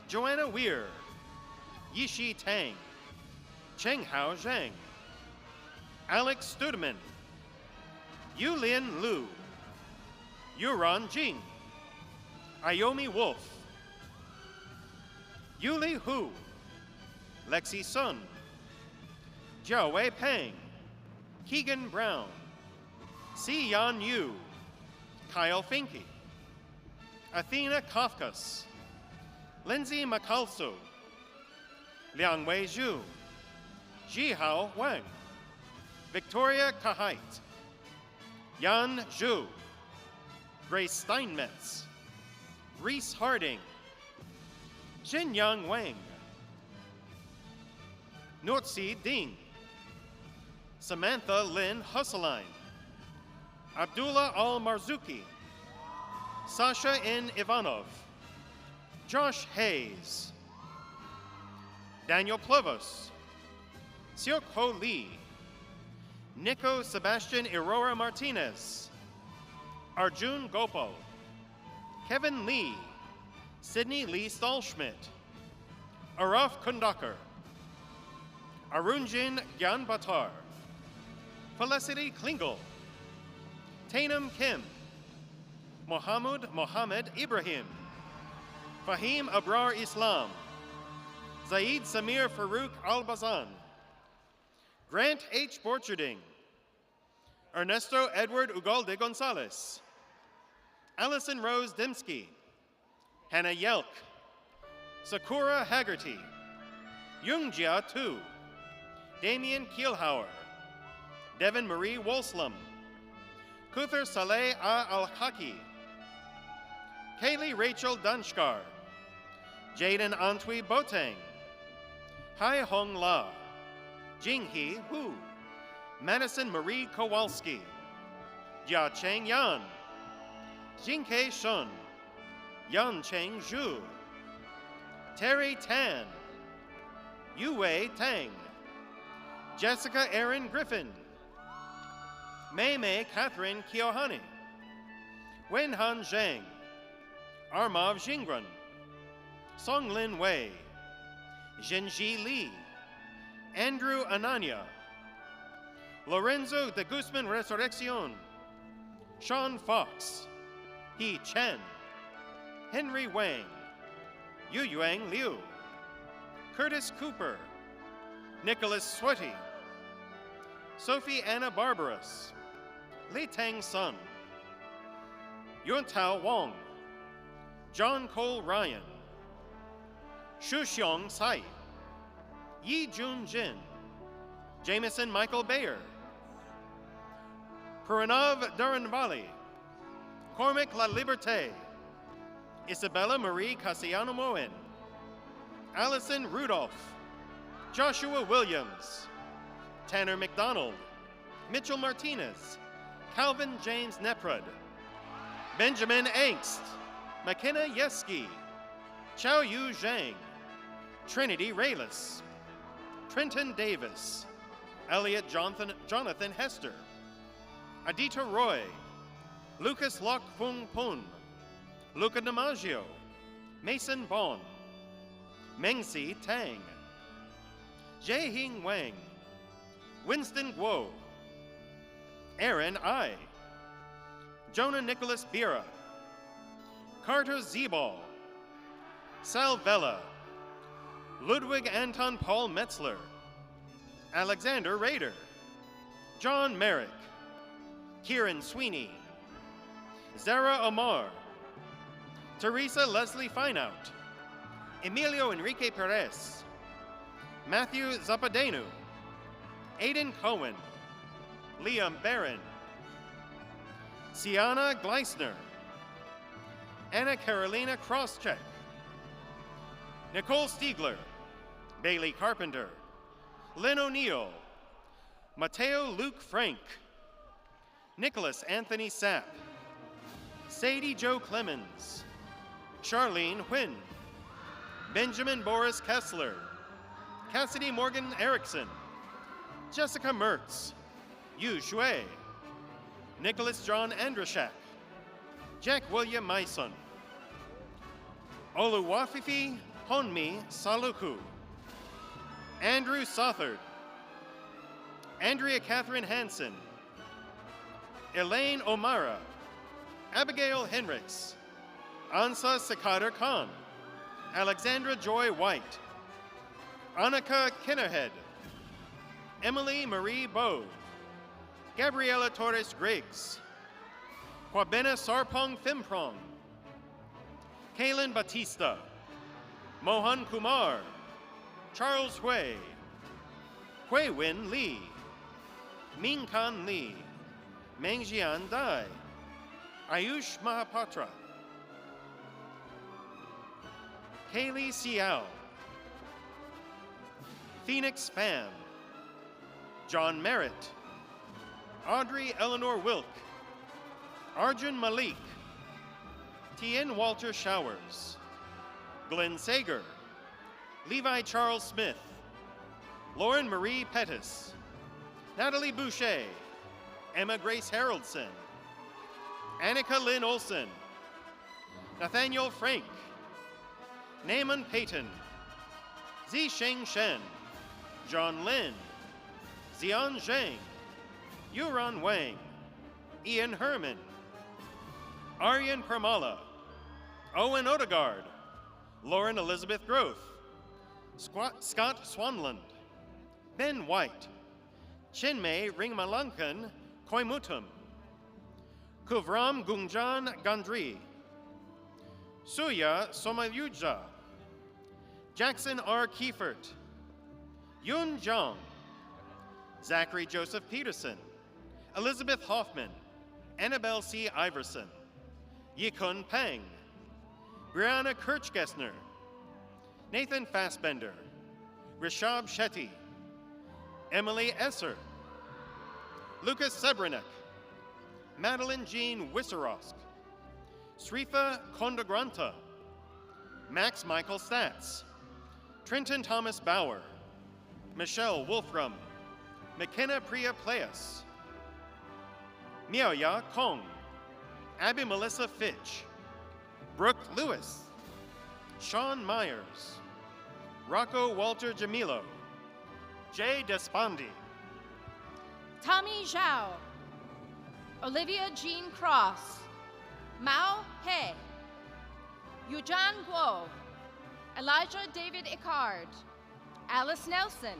Joanna Weir, Yishi Tang, Chenghao Zhang, Alex Studeman, Yulin Liu, Yuran Jing, Ayomi Wolf, Yuli Hu, Lexi Sun, Jiawei Peng, Keegan Brown, Si Yan Yu, Kyle Finke, Athena Kafkas, Lindsay Macalso, Liang Wei Zhu, Jihao Wang, Victoria Kahait, Yan Zhu, Grace Steinmetz, Reese Harding, Xinyang Wang, Nurtsi Ding, Samantha Lynn Husseline, Abdullah Al-Marzuki, Sasha N. Ivanov, Josh Hayes, Daniel Plovos, Seok Ho Lee, Nico Sebastian Aurora Martinez, Arjun Gopal, Kevin Lee, Sydney Lee Stahlschmidt, Araf Kundakar, Arunjin Gyanbatar, Felicity Klingel, Tainum Kim, Mohammed Mohammed Ibrahim, Fahim Abrar Islam, Zaid Samir Farouk Al-Bazan, Grant H. Borcherding, Ernesto Edward Ugalde Gonzalez, Allison Rose Dimsky, Hannah Yelk, Sakura Haggerty, Yoongjia Tu, Damian Kielhauer, Devin Marie Wolslum, Kuthar Saleh Al-Haki, Kaylee Rachel Dunshkar, Jaden Antwi Boteng, Hai Hong La, Jinghee Hu, Madison Marie Kowalski, Jia Cheng Yan, Jinkei Shun, Yan Cheng Zhu, Terry Tan, Yue Tang, Jessica Erin Griffin, Mei Mei Catherine Kiohane, Wenhan Zhang, Armav Jingran, Songlin Wei, Zhenji Li, Andrew Ananya, Lorenzo de Guzman Resurreccion, Sean Fox, He Chen, Henry Wang, Yu Yuang Liu, Curtis Cooper, Nicholas Sweaty, Sophie Anna Barbaras, Li Tang Sun, Yuntao Wong, John Cole Ryan, Shu Xiong Tsai, Yi Jun Jin, Jameson Michael Bayer, Pranav Dharanvali, Cormac La Liberté, Isabella Marie Cassiano Moen, Allison Rudolph, Joshua Williams, Tanner McDonald, Mitchell Martinez, Calvin James Neprud, Benjamin Angst, McKenna Yeski, Chao Yu Zhang, Trinity Raylis, Trenton Davis, Elliot Jonathan Hester, Adita Roy, Lucas Lok Fung Pun, Luca DiMaggio, Mason Bond, Mengsi Tang, Jae-Hing Wang, Winston Guo, Aaron Ai, Jonah Nicholas Bira, Carter Zebal, Sal Vella, Ludwig Anton Paul Metzler, Alexander Rader, John Merrick, Kieran Sweeney, Zara Amar, Teresa Leslie Fineout, Emilio Enrique Perez, Matthew Zapadenu, Aidan Cohen, Liam Barron, Sienna Gleisner, Anna Carolina Crosscheck, Nicole Stiegler, Bailey Carpenter, Lynn O'Neill, Mateo Luke Frank, Nicholas Anthony Sapp, Sadie Joe Clemens, Charlene Huynh, Benjamin Boris Kessler, Cassidy Morgan Erickson, Jessica Mertz, Yu Shui, Nicholas John Andrashak, Jack William Mason, Oluwafifi Honmi Saluku, Andrew Sothard, Andrea Catherine Hansen, Elaine O'Mara, Abigail Henricks, Ansa Sekader Khan, Alexandra Joy White, Annika Kinnerhead, Emily Marie Bowe, Gabriela Torres Griggs, Kwabena Sarpong Thimprong, Kaylin Batista, Mohan Kumar, Charles Hui, Hui Win Lee, Ming Kan Lee, Mengjian Dai, Ayush Mahapatra, Kaylee Siao, Phoenix Pham, John Merritt, Audrey Eleanor Wilk, Arjun Malik, Tien Walter Showers, Glenn Sager, Levi Charles Smith, Lauren Marie Pettis, Natalie Boucher, Emma Grace Haraldson, Annika Lynn Olson, Nathaniel Frank, Naaman Payton, Zisheng Shen, John Lin, Xian Zhang, Yuran Wang, Ian Herman, Aryan Parmala, Owen Odegaard, Lauren Elizabeth Groth, Scott Swanland, Ben White, Chinmay Ringmalankan Koimutum, Kuvram Gungjan Gandri, Suya Somayuja, Jackson R. Kiefert, Yun Jong, Zachary Joseph Peterson, Elizabeth Hoffman, Annabelle C. Iverson, Yikun Pang, Brianna Kirchgessner, Nathan Fassbender, Rishab Shetty, Emily Esser, Lucas Sebranek, Madeline Jean Wisserosk, Srifa Kondagranta, Max Michael Statz, Trenton Thomas Bauer, Michelle Wolfram, McKenna Priya Playas, Miaoya Kong, Abby Melissa Fitch, Brooke Lewis, Sean Myers, Rocco Walter Jamilo, Jay Despandi, Tommy Zhao, Olivia Jean Cross, Mao He, Yujan Guo, Elijah David Icard, Alice Nelson,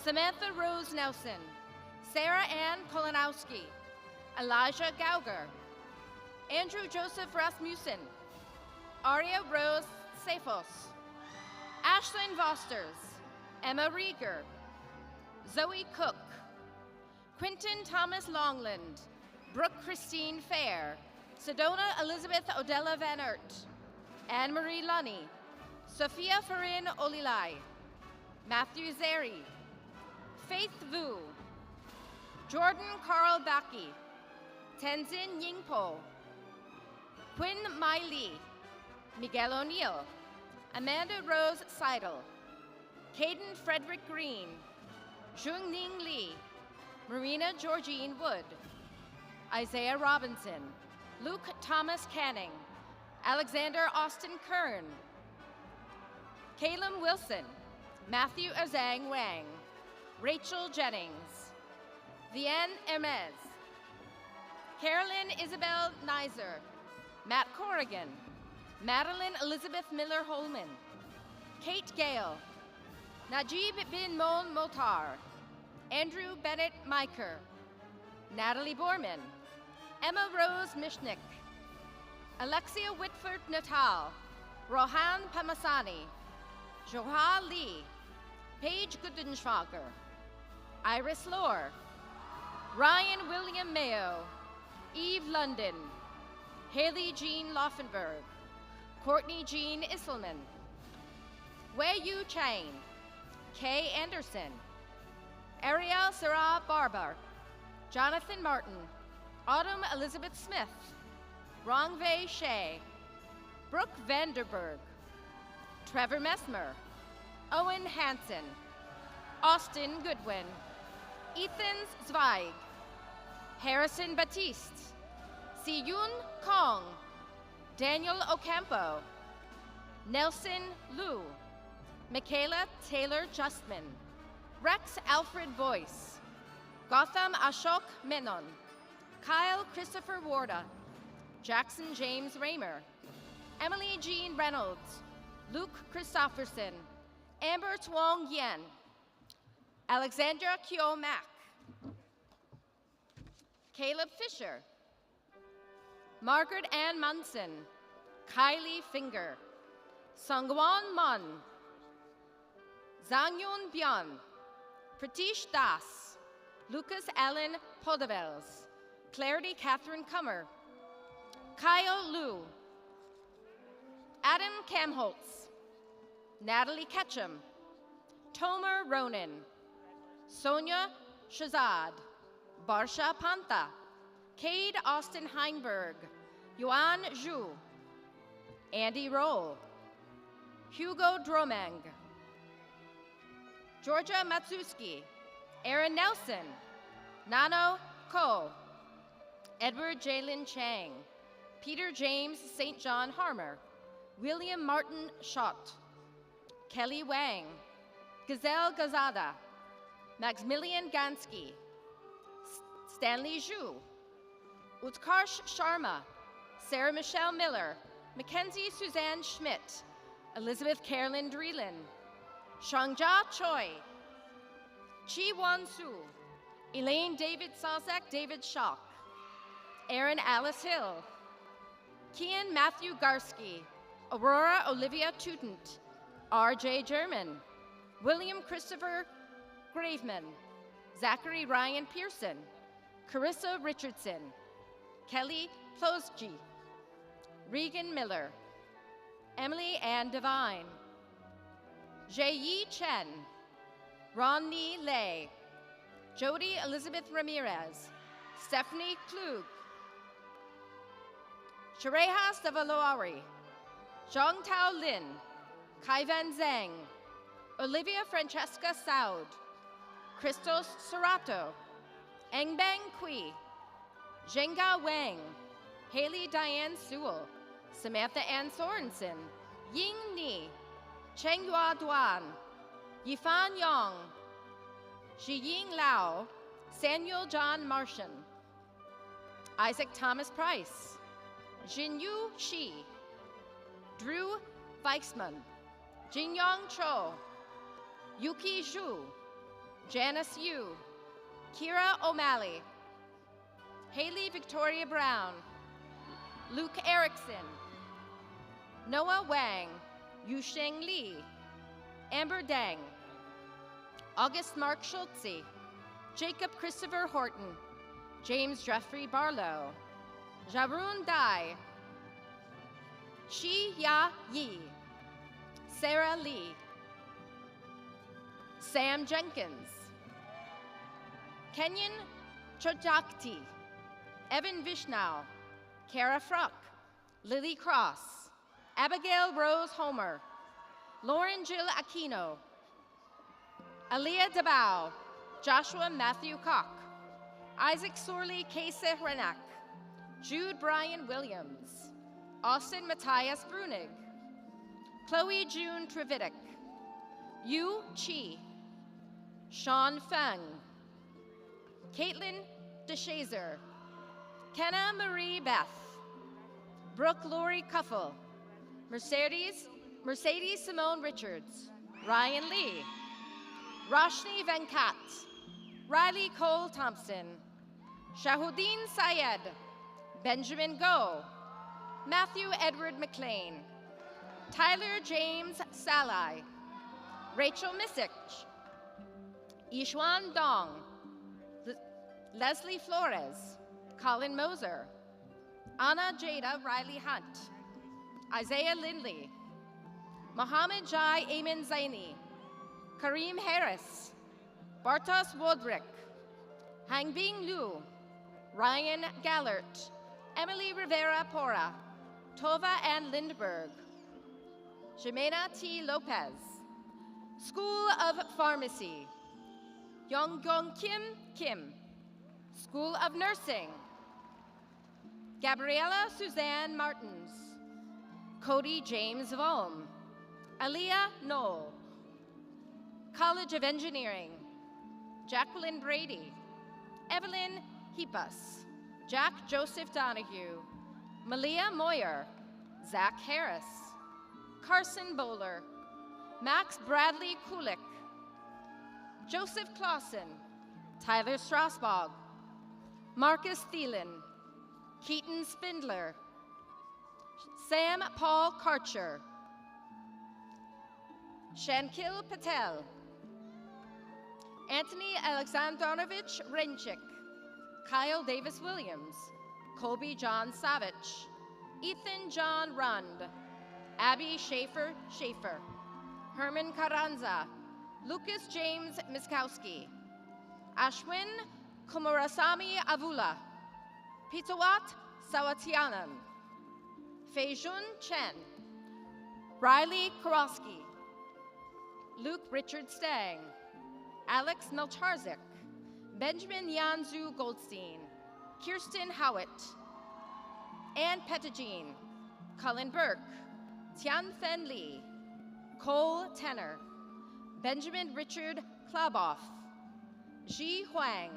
Samantha Rose Nelson, Sarah Ann Kolanowski, Elijah Gauger, Andrew Joseph Rasmussen, Aria Rose Sefos, Ashlyn Vosters, Emma Rieger, Zoe Cook, Quinton Thomas Longland, Brooke Christine Fair, Sedona Elizabeth Odella Van Ert, Anne-Marie Lunny, Sophia Farin Olilai, Matthew Zeri, Faith Vu, Jordan Carl Baki, Tenzin Yingpo, Quinn Mai Lee, Miguel O'Neill, Amanda Rose Seidel, Caden Frederick Green, Jungning Lee, Marina Georgine Wood, Isaiah Robinson, Luke Thomas Canning, Alexander Austin Kern, Caleb Wilson, Matthew Azang Wang, Rachel Jennings, Vienne Hermes, Carolyn Isabel Nizer, Matt Corrigan, Madeline Elizabeth Miller Holman, Kate Gale, Najib bin Mon Motar, Andrew Bennett Miker, Natalie Borman, Emma Rose Mishnik, Alexia Whitford Natal, Rohan Pamasani, Joha Lee, Paige Goodenschwager, Iris Lohr, Ryan William Mayo, Eve London, Haley Jean Laufenberg, Courtney Jean Isselman, Wei Yu Chang, Kay Anderson, Ariel Sarah Barber, Jonathan Martin, Autumn Elizabeth Smith, Rongvei Shea, Brooke Vanderberg, Trevor Messmer, Owen Hansen, Austin Goodwin, Ethan Zweig, Harrison Batiste, Siyun Kong, Daniel Ocampo, Nelson Liu, Michaela Taylor Justman, Rex Alfred Boyce, Gotham Ashok Menon, Kyle Christopher Warda, Jackson James Raymer, Emily Jean Reynolds, Luke Christopherson, Amber Twong Yen, Alexandra Kyo Mack, Caleb Fisher, Margaret Ann Munson, Kylie Finger, Sangwon Mun, Zangyun Byun, Pratish Das, Lucas Allen Podevels, Clarity Catherine Kummer, Kyle Liu, Adam Kamholtz, Natalie Ketchum, Tomer Ronan, Sonia Shazad, Barsha Pantha, Cade Austin Heinberg, Yuan Zhu, Andy Roll, Hugo Dromang, Georgia Matsuski, Aaron Nelson, Nano Ko, Edward Jalen Chang, Peter James St. John Harmer, William Martin Schott, Kelly Wang, Gazelle Gazada, Maximilian Gansky, Stanley Zhu, Utkarsh Sharma, Sarah Michelle Miller, Mackenzie Suzanne Schmidt, Elizabeth Carolyn Dreelan, Shangja Choi, Chi Wan Su, Elaine David Sazak David Schock, Aaron Alice Hill, Kian Matthew Garsky, Aurora Olivia Tudent, R.J. German, William Christopher Graveman, Zachary Ryan Pearson, Carissa Richardson, Kelly Plosgy, Regan Miller, Emily Ann Devine, Jai-Yi Chen, Ronnie Lay, Jody Elizabeth Ramirez, Stephanie Klug, Shareha Stavaloari, Zhang Tao Lin, Kai Van Zhang, Olivia Francesca Saud, Christos Serato, Engbang Kui, Zhenga Wang, Haley Diane Sewell, Samantha Ann Sorensen, Ying Ni, Chenghua Duan, Yifan Yong, Xiying Lao, Samuel John Martian, Isaac Thomas Price, Jinyu Shi, Drew Weichsman, Jinyong Cho, Yuki Zhu, Janice Yu, Kira O'Malley, Haley Victoria Brown, Luke Erickson, Noah Wang, Yusheng Li, Amber Deng, August Mark Schultze, Jacob Christopher Horton, James Jeffrey Barlow, Jarun Dai, Shi Ya Yi, Sarah Lee, Sam Jenkins, Kenyon Chojakti, Evan Vishnau, Kara Fruck, Lily Cross, Abigail Rose Homer, Lauren Jill Aquino, Aaliyah Dabao, Joshua Matthew Koch, Isaac Sorley Kase Renak, Jude Brian Williams, Austin Matthias Brunig, Chloe June Trevidic, Yu Chi, Sean Feng, Caitlin DeShazer, Kenna Marie Beth, Brooke Lori Cuffle, Mercedes Simone Richards, Ryan Lee, Roshni Venkat, Riley Cole Thompson, Shahuddin Syed, Benjamin Go, Matthew Edward McLean, Tyler James Salai, Rachel Misich, Ishwan Dong, Leslie Flores, Colin Moser, Anna Jada Riley Hunt, Isaiah Lindley, Mohammed Jai Amin Zaini, Kareem Harris, Bartos Wodrick, Hangbing Liu, Ryan Gallert, Emily Rivera Pora, Tova Ann Lindberg, Jimena T. Lopez, School of Pharmacy, Yonggong Kim, School of Nursing, Gabriella Suzanne Martins, Cody James Volm, Aaliyah Knoll, College of Engineering, Jacqueline Brady, Evelyn Hipas, Jack Joseph Donahue, Malia Moyer, Zach Harris, Carson Bowler, Max Bradley Kulik, Joseph Clausen, Tyler Strasbog, Marcus Thielen, Keaton Spindler, Sam Paul Karcher, Shankil Patel, Anthony Alexandrovich Renchik, Kyle Davis Williams, Colby John Savage, Ethan John Rund, Abby Schaefer, Herman Carranza, Lucas James Miskowski, Ashwin Kumarasamy Avula, Pitawat Sawatianan, Feijun Chen, Riley Kowalski, Luke Richard Stang, Alex Melcharzik, Benjamin Yanzu Goldstein, Kirsten Howitt, Ann Pettigene, Cullen Burke, Tian Fen Lee, Cole Tenner, Benjamin Richard Klaboff, Ji Huang,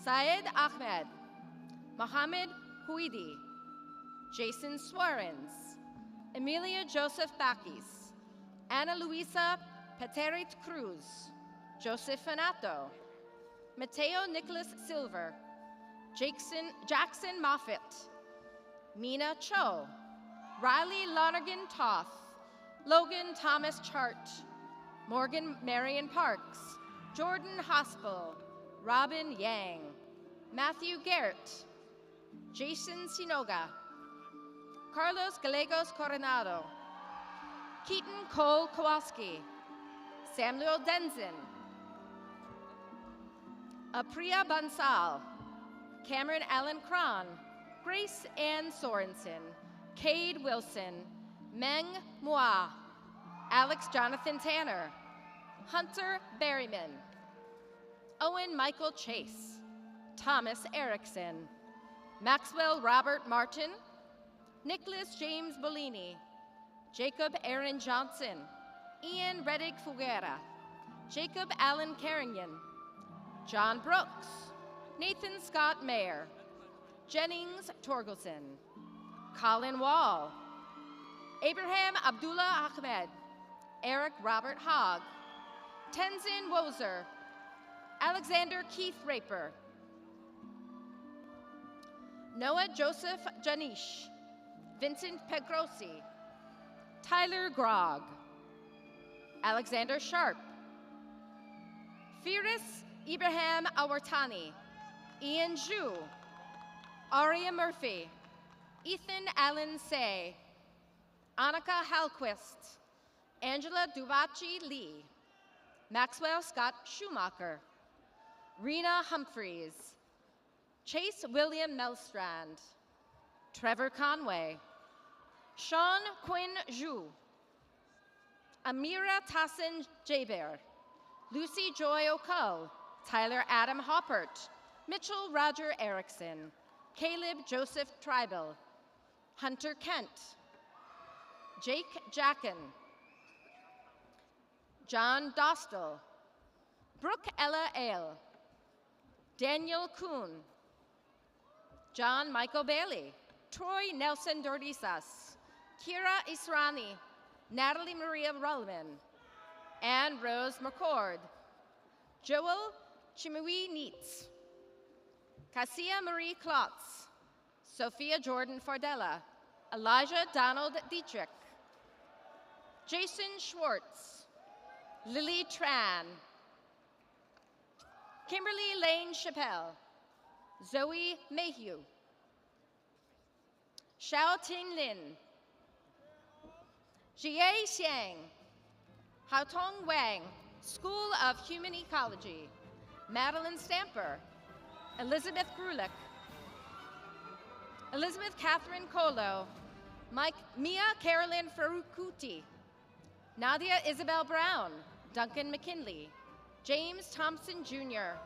Syed Ahmed, Mohammed Huidi, Jason Swarens, Emilia Joseph Bakis, Ana Luisa Peterit Cruz, Joseph Fanato, Mateo Nicholas Silver, Jackson Moffitt, Mina Cho, Riley Lonergan Toth, Logan Thomas Chart, Morgan Marion Parks, Jordan Hospital, Robin Yang, Matthew Garrett, Jason Sinoga, Carlos Gallegos Coronado, Keaton Cole Kowalski, Samuel Denzin, Apriya Bansal, Cameron Allen Cron, Grace Ann Sorensen, Cade Wilson, Meng Mua, Alex Jonathan Tanner, Hunter Berryman, Owen Michael Chase, Thomas Erickson, Maxwell Robert Martin, Nicholas James Bolini, Jacob Aaron Johnson, Ian Reddick Fugera, Jacob Allen Carrington, John Brooks, Nathan Scott Mayer, Jennings Torgelson, Colin Wall, Abraham Abdullah Ahmed, Eric Robert Hogg, Tenzin Wozer, Alexander Keith Raper, Noah Joseph Janish, Vincent Pegrosi, Tyler Grogg, Alexander Sharp, Firis Ibrahim Awartani, Ian Zhu, Aria Murphy, Ethan Allen Say, Annika Halquist, Angela Duvachi Lee, Maxwell Scott Schumacher, Rena Humphreys, Chase William Melstrand, Trevor Conway, Sean Quinn Zhu, Amira Tassin Jaber, Lucy Joy O'Cull, Tyler Adam Hoppert, Mitchell Roger Erickson, Caleb Joseph Tribal, Hunter Kent, Jake Jacken, John Dostal, Brooke Ella Ale, Daniel Kuhn, John Michael Bailey, Troy Nelson Dordisas, Kira Israni, Natalie Maria Rullman, Anne Rose McCord, Joel Chimui Neitz, Cassia Marie Klotz, Sophia Jordan Fardella, Elijah Donald Dietrich, Jason Schwartz, Lily Tran, Kimberly Lane Chappelle, Zoe Mayhew, Xiao Ting Lin, Jie Xiang, Haotong Wang, School of Human Ecology, Madeline Stamper, Elizabeth Grulich, Elizabeth Catherine Colo, Mia Carolyn Farukuti, Nadia Isabel Brown, Duncan McKinley, James Thompson Jr.,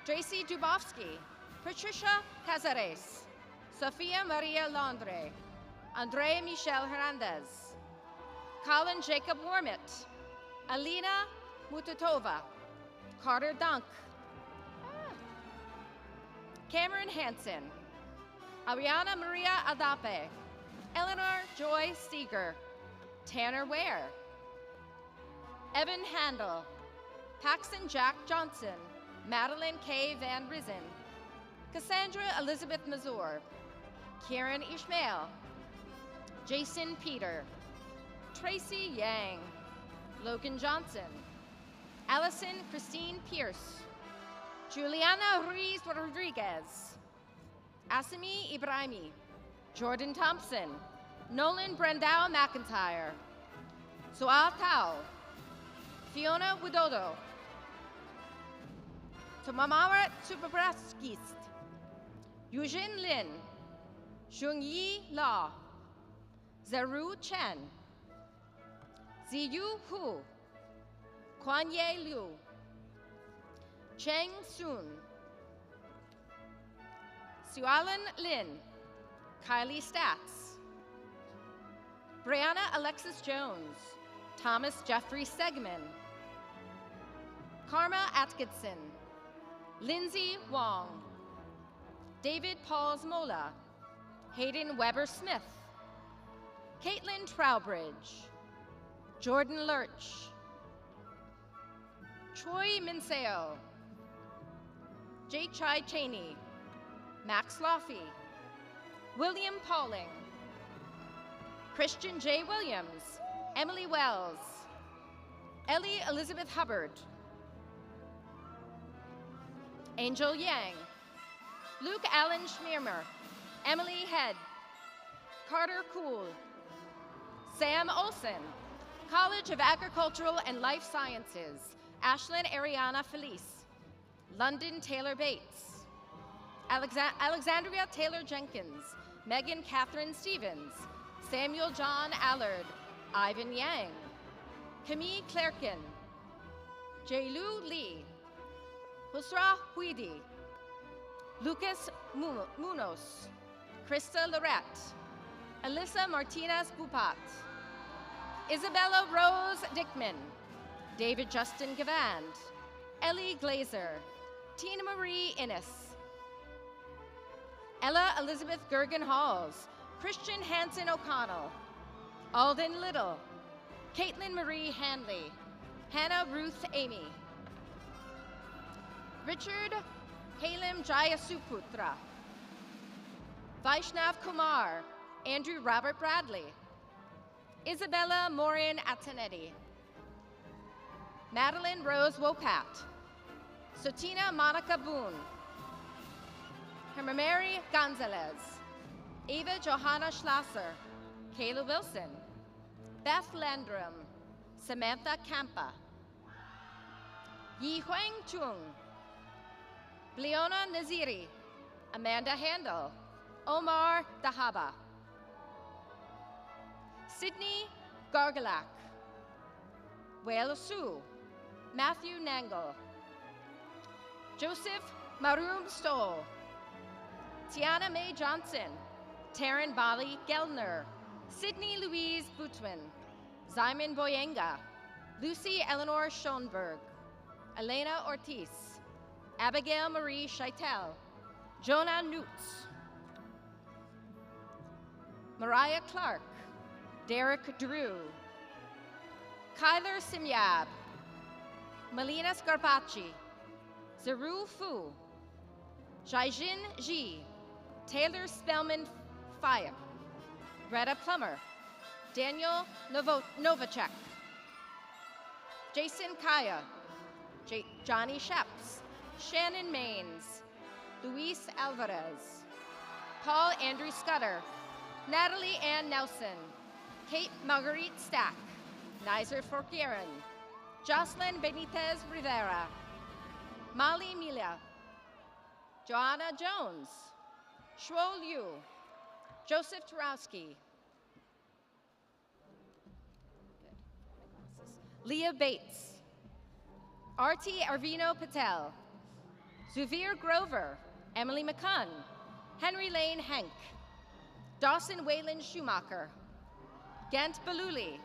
Tracy Dubofsky, Patricia Cazares, Sofia Maria Londre, Andre Michel Hernandez, Colin Jacob Wormit, Alina Mutatova, Carter Dunk, Cameron Hansen, Ariana Maria Adape, Eleanor Joy Steger, Tanner Ware, Evan Handel, Paxton Jack Johnson, Madeline K. Van Risen, Cassandra Elizabeth Mazur, Kieran Ishmael, Jason Peter, Tracy Yang, Logan Johnson, Allison Christine Pierce, Juliana Ruiz Rodriguez, Asimi Ibrahimi, Jordan Thompson, Nolan Brandao McIntyre, Sual Tao, Fiona Widodo, Tomamara Supabraskist, Yujin Lin, Xungyi La, Zeru Chen, Ziyu Hu, Kuanye Liu, Cheng Sun, Sualan Lin, Kylie Stats, Brianna Alexis Jones, Thomas Jeffrey Segman, Karma Atkinson, Lindsay Wong, David Pauls Mola, Hayden Weber Smith, Caitlin Trowbridge, Jordan Lurch, Troy Minseo, Jake Chai Cheney, Max Laffey, William Pauling, Christian J. Williams, Emily Wells, Ellie Elizabeth Hubbard, Angel Yang, Luke Allen Schmiermer, Emily Head, Carter Kuhl, Sam Olson, College of Agricultural and Life Sciences, Ashlyn Ariana Felice, London Taylor Bates, Alexandria Taylor Jenkins, Megan Catherine Stevens, Samuel John Allard, Ivan Yang, Camille Clerkin, Jailu Lee, Husra Huidi, Lucas Munoz, Krista Lorette, Alyssa Martinez Bupat, Isabella Rose Dickman, David Justin Gavand, Ellie Glazer, Tina Marie Innes, Ella Elizabeth Gergen Halls, Christian Hanson O'Connell, Alden Little, Caitlin Marie Hanley, Hannah Ruth Amy, Richard Halim Jayasuputra, Vaishnav Kumar, Andrew Robert Bradley, Isabella Maureen Atanetti, Madeline Rose Wopat, Sotina Monica Boone, Mary Gonzalez, Eva Johanna Schlasser, Kayla Wilson, Beth Landrum, Samantha Kampa, Yi Huang Chung, Leona Naziri, Amanda Handel, Omar Dahaba, Sydney Gargalak, Wael Su, Matthew Nangle, Joseph Maroon Stoll, Tiana Mae Johnson, Taryn Bali Gelner, Sydney Louise Butwin, Zyman Boyenga, Lucy Eleanor Schoenberg, Elena Ortiz, Abigail Marie Scheitel, Jonah Newts, Mariah Clark, Derek Drew, Kyler Simyab, Melina Scarpacci, Zeru Fu, Jaijin Ji, Taylor Spellman Fayek, Greta Plummer, Daniel Novacek, Jason Kaya, Johnny Sheps, Shannon Maines, Luis Alvarez, Paul Andrew Scudder, Natalie Ann Nelson, Kate Marguerite Stack, Nizer Forkieren, Jocelyn Benitez Rivera, Molly Mila, Joanna Jones, Shuo Liu, Joseph Tarowski, Leah Bates, Arti Arvino Patel, Zuvir Grover, Emily McCunn, Henry Lane Henk, Dawson Wayland Schumacher, Gant Baluli,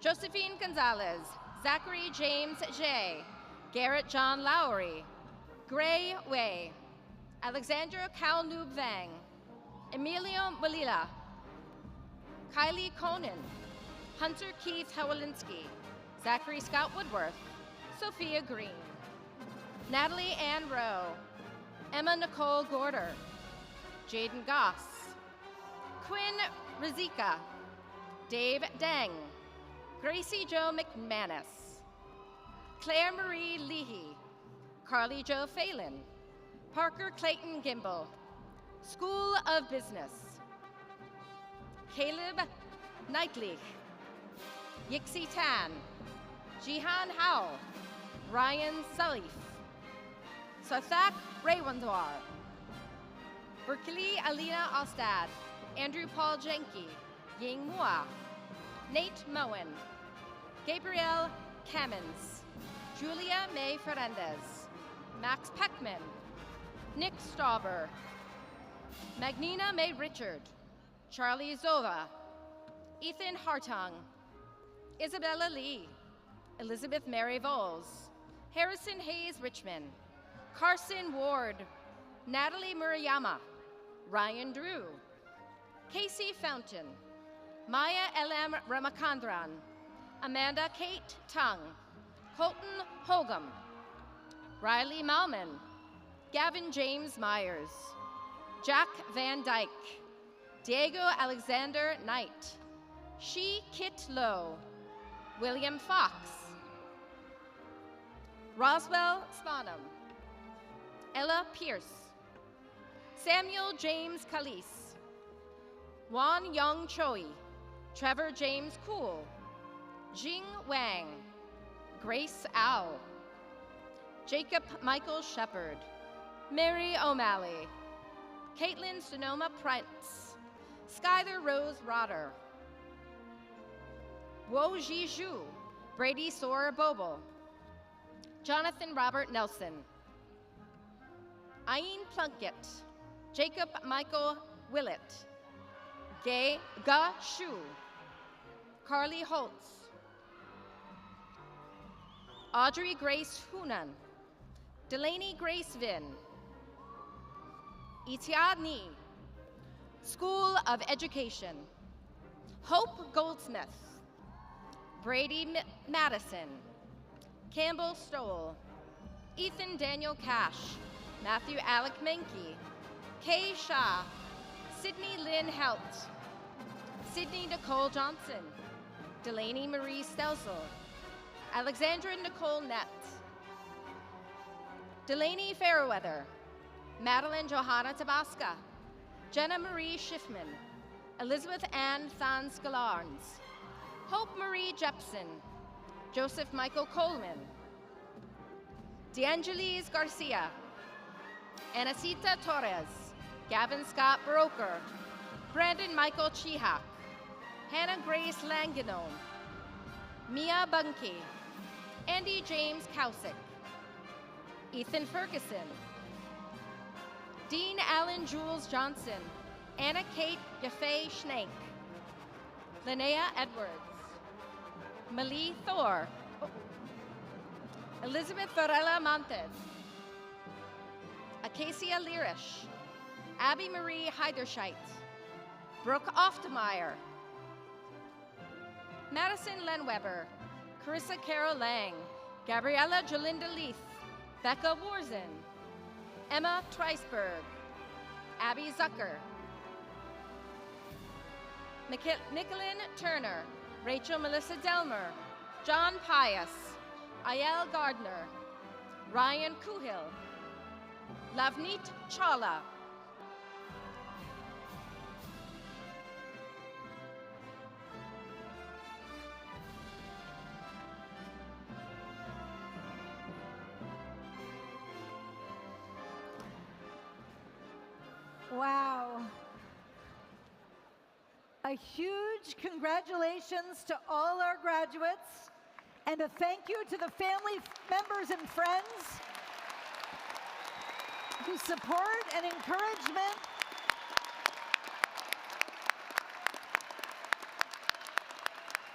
Josephine Gonzalez, Zachary James J, Garrett John Lowry, Gray Wei, Alexandra Kalnoob Vang, Emilio Malila, Kylie Conan, Hunter Keith Howalinsky, Zachary Scott Woodworth, Sophia Green, Natalie Ann Rowe, Emma Nicole Gorder, Jaden Goss, Quinn Rizika, Dave Deng, Gracie Jo McManus, Claire Marie Leahy, Carly Jo Phelan, Parker Clayton Gimbel, School of Business, Caleb Knightley, Yixi Tan, Jihan Howell, Ryan Salif, Sathak Raywandwar, Berkeley Alina Ostad, Andrew Paul Jenke, Ying Mua, Nate Moen, Gabrielle Cammons, Julia May Fernandez, Max Peckman, Nick Stauber, Magnina May Richard, Charlie Zova, Ethan Hartung, Isabella Lee, Elizabeth Mary Voles, Harrison Hayes Richmond, Carson Ward, Natalie Murayama, Ryan Drew, Casey Fountain, Maya L.M. Ramakandran, Amanda Kate Tung, Colton Hogum, Riley Malman, Gavin James Myers, Jack Van Dyke, Diego Alexander Knight, Shi Kit Lo, William Fox, Roswell Spanum, Ella Pierce, Samuel James Calise, Wan Young Choi, Trevor James Cool, Jing Wang, Grace Au, Jacob Michael Shepard, Mary O'Malley, Caitlin Sonoma Prince, Skylar Rose Rotter, Wo Ji Zhu, Brady Sora Boble, Jonathan Robert Nelson, Ayin Plunkett, Jacob Michael Willett, Ga Shu, Carly Holtz, Audrey Grace Hunan, Delaney Grace Vin, Itia Ni, School of Education, Hope Goldsmith, Brady Madison, Campbell Stoll, Ethan Daniel Cash, Matthew Alec Menke, Kay Shah, Sydney Lynn Helt, Sydney Nicole Johnson, Delaney Marie Stelsel, Alexandra Nicole Nett, Delaney Fairweather, Madeline Johanna Tabasca, Jenna Marie Schiffman, Elizabeth Ann Thansgalarns, Hope Marie Jepson, Joseph Michael Coleman, DeAngelis Garcia, Anacita Torres, Gavin Scott Broker, Brandon Michael Chihak, Hannah Grace Langanone, Mia Bunke, Andy James Kausick, Ethan Ferguson, Dean Allen Jules Johnson, Anna Kate Gaffey Schnank, Linnea Edwards, Malie Thor, Elizabeth Varela Montes, Acacia Lirish, Abby Marie Heiderscheit, Brooke Oftemeyer, Madison Lenweber, Carissa Carol Lang, Gabriella Jolinda Leith, Becca Warzen, Emma Treisberg, Abby Zucker, Nicolin Turner, Rachel Melissa Delmer, John Pius, Ayel Gardner, Ryan Kuhil, Lavneet Chawla, Wow. A huge congratulations to all our graduates, and a thank you to the family members and friends whose support and encouragement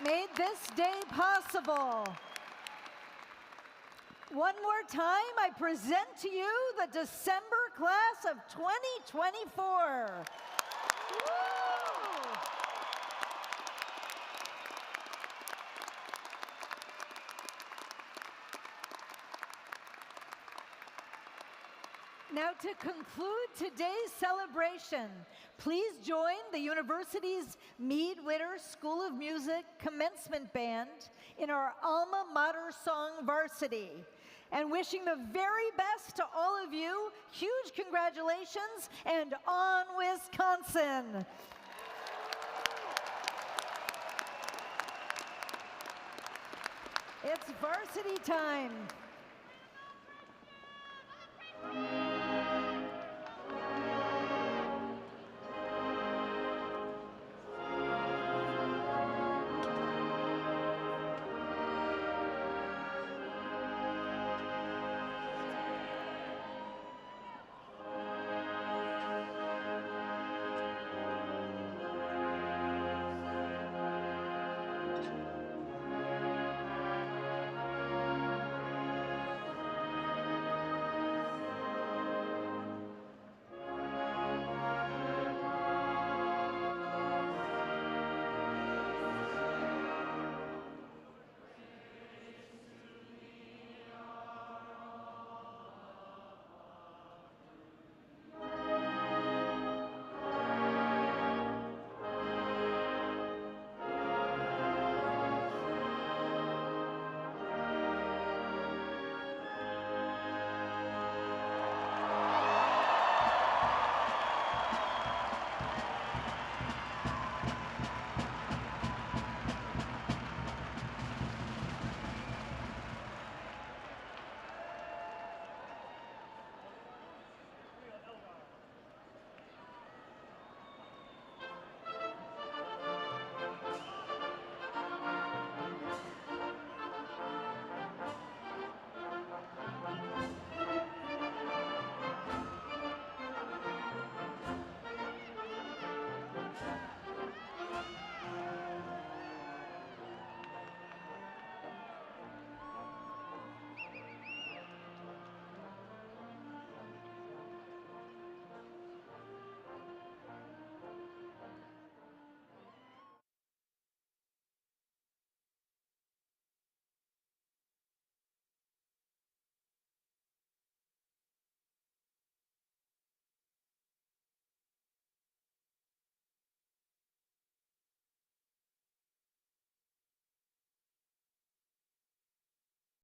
made this day possible. One more time, I present to you the December class of 2024. Woo! Now, to conclude today's celebration, please join the university's Mead Witter School of Music Commencement Band in our alma mater song Varsity. And wishing the very best to all of you, huge congratulations, and on Wisconsin! It's varsity time.